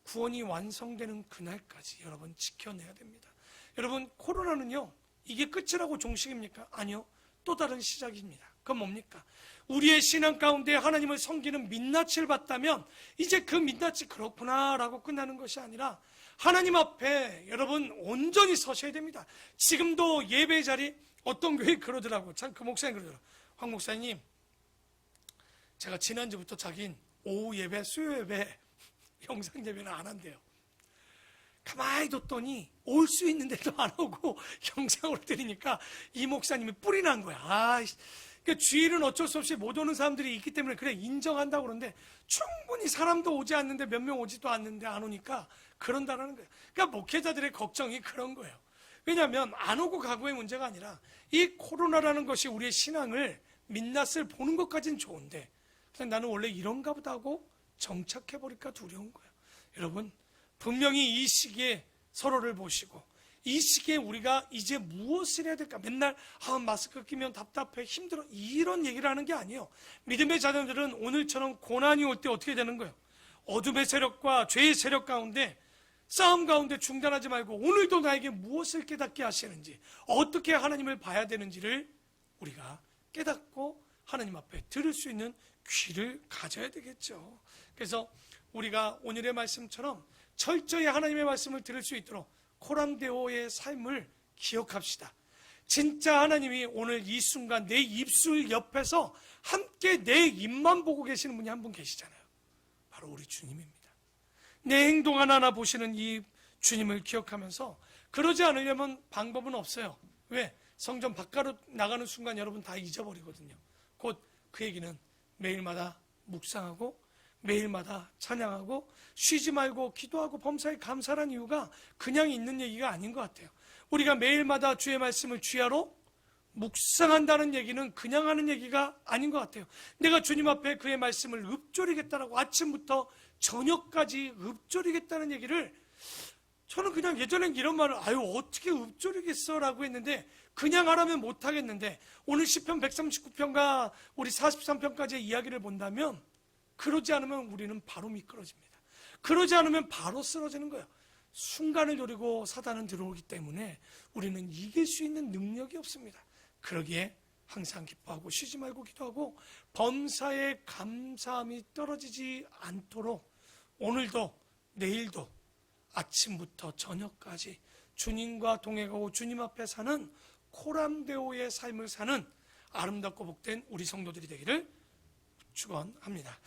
구원이 완성되는 그날까지 여러분 지켜내야 됩니다. 여러분 코로나는요 이게 끝이라고 종식입니까? 아니요, 또 다른 시작입니다. 그건 뭡니까? 우리의 신앙 가운데 하나님을 섬기는 민낯을 봤다면 이제 그 민낯이 그렇구나 라고 끝나는 것이 아니라 하나님 앞에 여러분 온전히 서셔야 됩니다. 지금도 예배 자리 어떤 교회 그러더라고. 참 그 목사님 그러더라고. 황 목사님, 제가 지난주부터 자긴 오후 예배, 수요 예배, 영상 예배는 안 한대요. 가만히 뒀더니 올 수 있는데도 안 오고 영상으로 드리니까 이 목사님이 뿔이 난 거야. 그러니까 주일은 어쩔 수 없이 못 오는 사람들이 있기 때문에 그래 인정한다고 그러는데 충분히 사람도 오지 않는데 몇 명 오지도 않는데 안 오니까 그런다라는 거예요. 그러니까 목회자들의 걱정이 그런 거예요. 왜냐하면 안 오고 가고의 문제가 아니라 이 코로나라는 것이 우리의 신앙을 민낯을 보는 것까지는 좋은데 그냥 나는 원래 이런가 보다 하고 정착해버릴까 두려운 거예요. 여러분 분명히 이 시기에 서로를 보시고 이 시기에 우리가 이제 무엇을 해야 될까? 맨날 마스크 끼면 답답해 힘들어 이런 얘기를 하는 게 아니에요. 믿음의 자녀들은 오늘처럼 고난이 올 때 어떻게 되는 거예요? 어둠의 세력과 죄의 세력 가운데 싸움 가운데 중단하지 말고 오늘도 나에게 무엇을 깨닫게 하시는지 어떻게 하나님을 봐야 되는지를 우리가 깨닫고 하나님 앞에 들을 수 있는 귀를 가져야 되겠죠. 그래서 우리가 오늘의 말씀처럼 철저히 하나님의 말씀을 들을 수 있도록 코람데오의 삶을 기억합시다. 진짜 하나님이 오늘 이 순간 내 입술 옆에서 함께 내 입만 보고 계시는 분이 한 분 계시잖아요. 바로 우리 주님입니다. 내 행동 하나하나 보시는 이 주님을 기억하면서 그러지 않으려면 방법은 없어요. 왜? 성전 바깥으로 나가는 순간 여러분 다 잊어버리거든요. 곧 그 얘기는 매일마다 묵상하고 매일마다 찬양하고 쉬지 말고 기도하고 범사에 감사한 이유가 그냥 있는 얘기가 아닌 것 같아요. 우리가 매일마다 주의 말씀을 주야로 묵상한다는 얘기는 그냥 하는 얘기가 아닌 것 같아요. 내가 주님 앞에 그의 말씀을 읊조리겠다라고 아침부터 저녁까지 읊조리겠다는 얘기를 저는 그냥 예전엔 이런 말을 어떻게 읊조리겠어 라고 했는데 그냥 하라면 못하겠는데 오늘 시편 139편과 우리 43편까지의 이야기를 본다면 그러지 않으면 우리는 바로 미끄러집니다. 그러지 않으면 바로 쓰러지는 거예요. 순간을 노리고 사단은 들어오기 때문에 우리는 이길 수 있는 능력이 없습니다. 그러기에 항상 기뻐하고 쉬지 말고 기도하고 범사에 감사함이 떨어지지 않도록 오늘도 내일도 아침부터 저녁까지 주님과 동행하고 주님 앞에 사는 코람데오의 삶을 사는 아름답고 복된 우리 성도들이 되기를 축원합니다.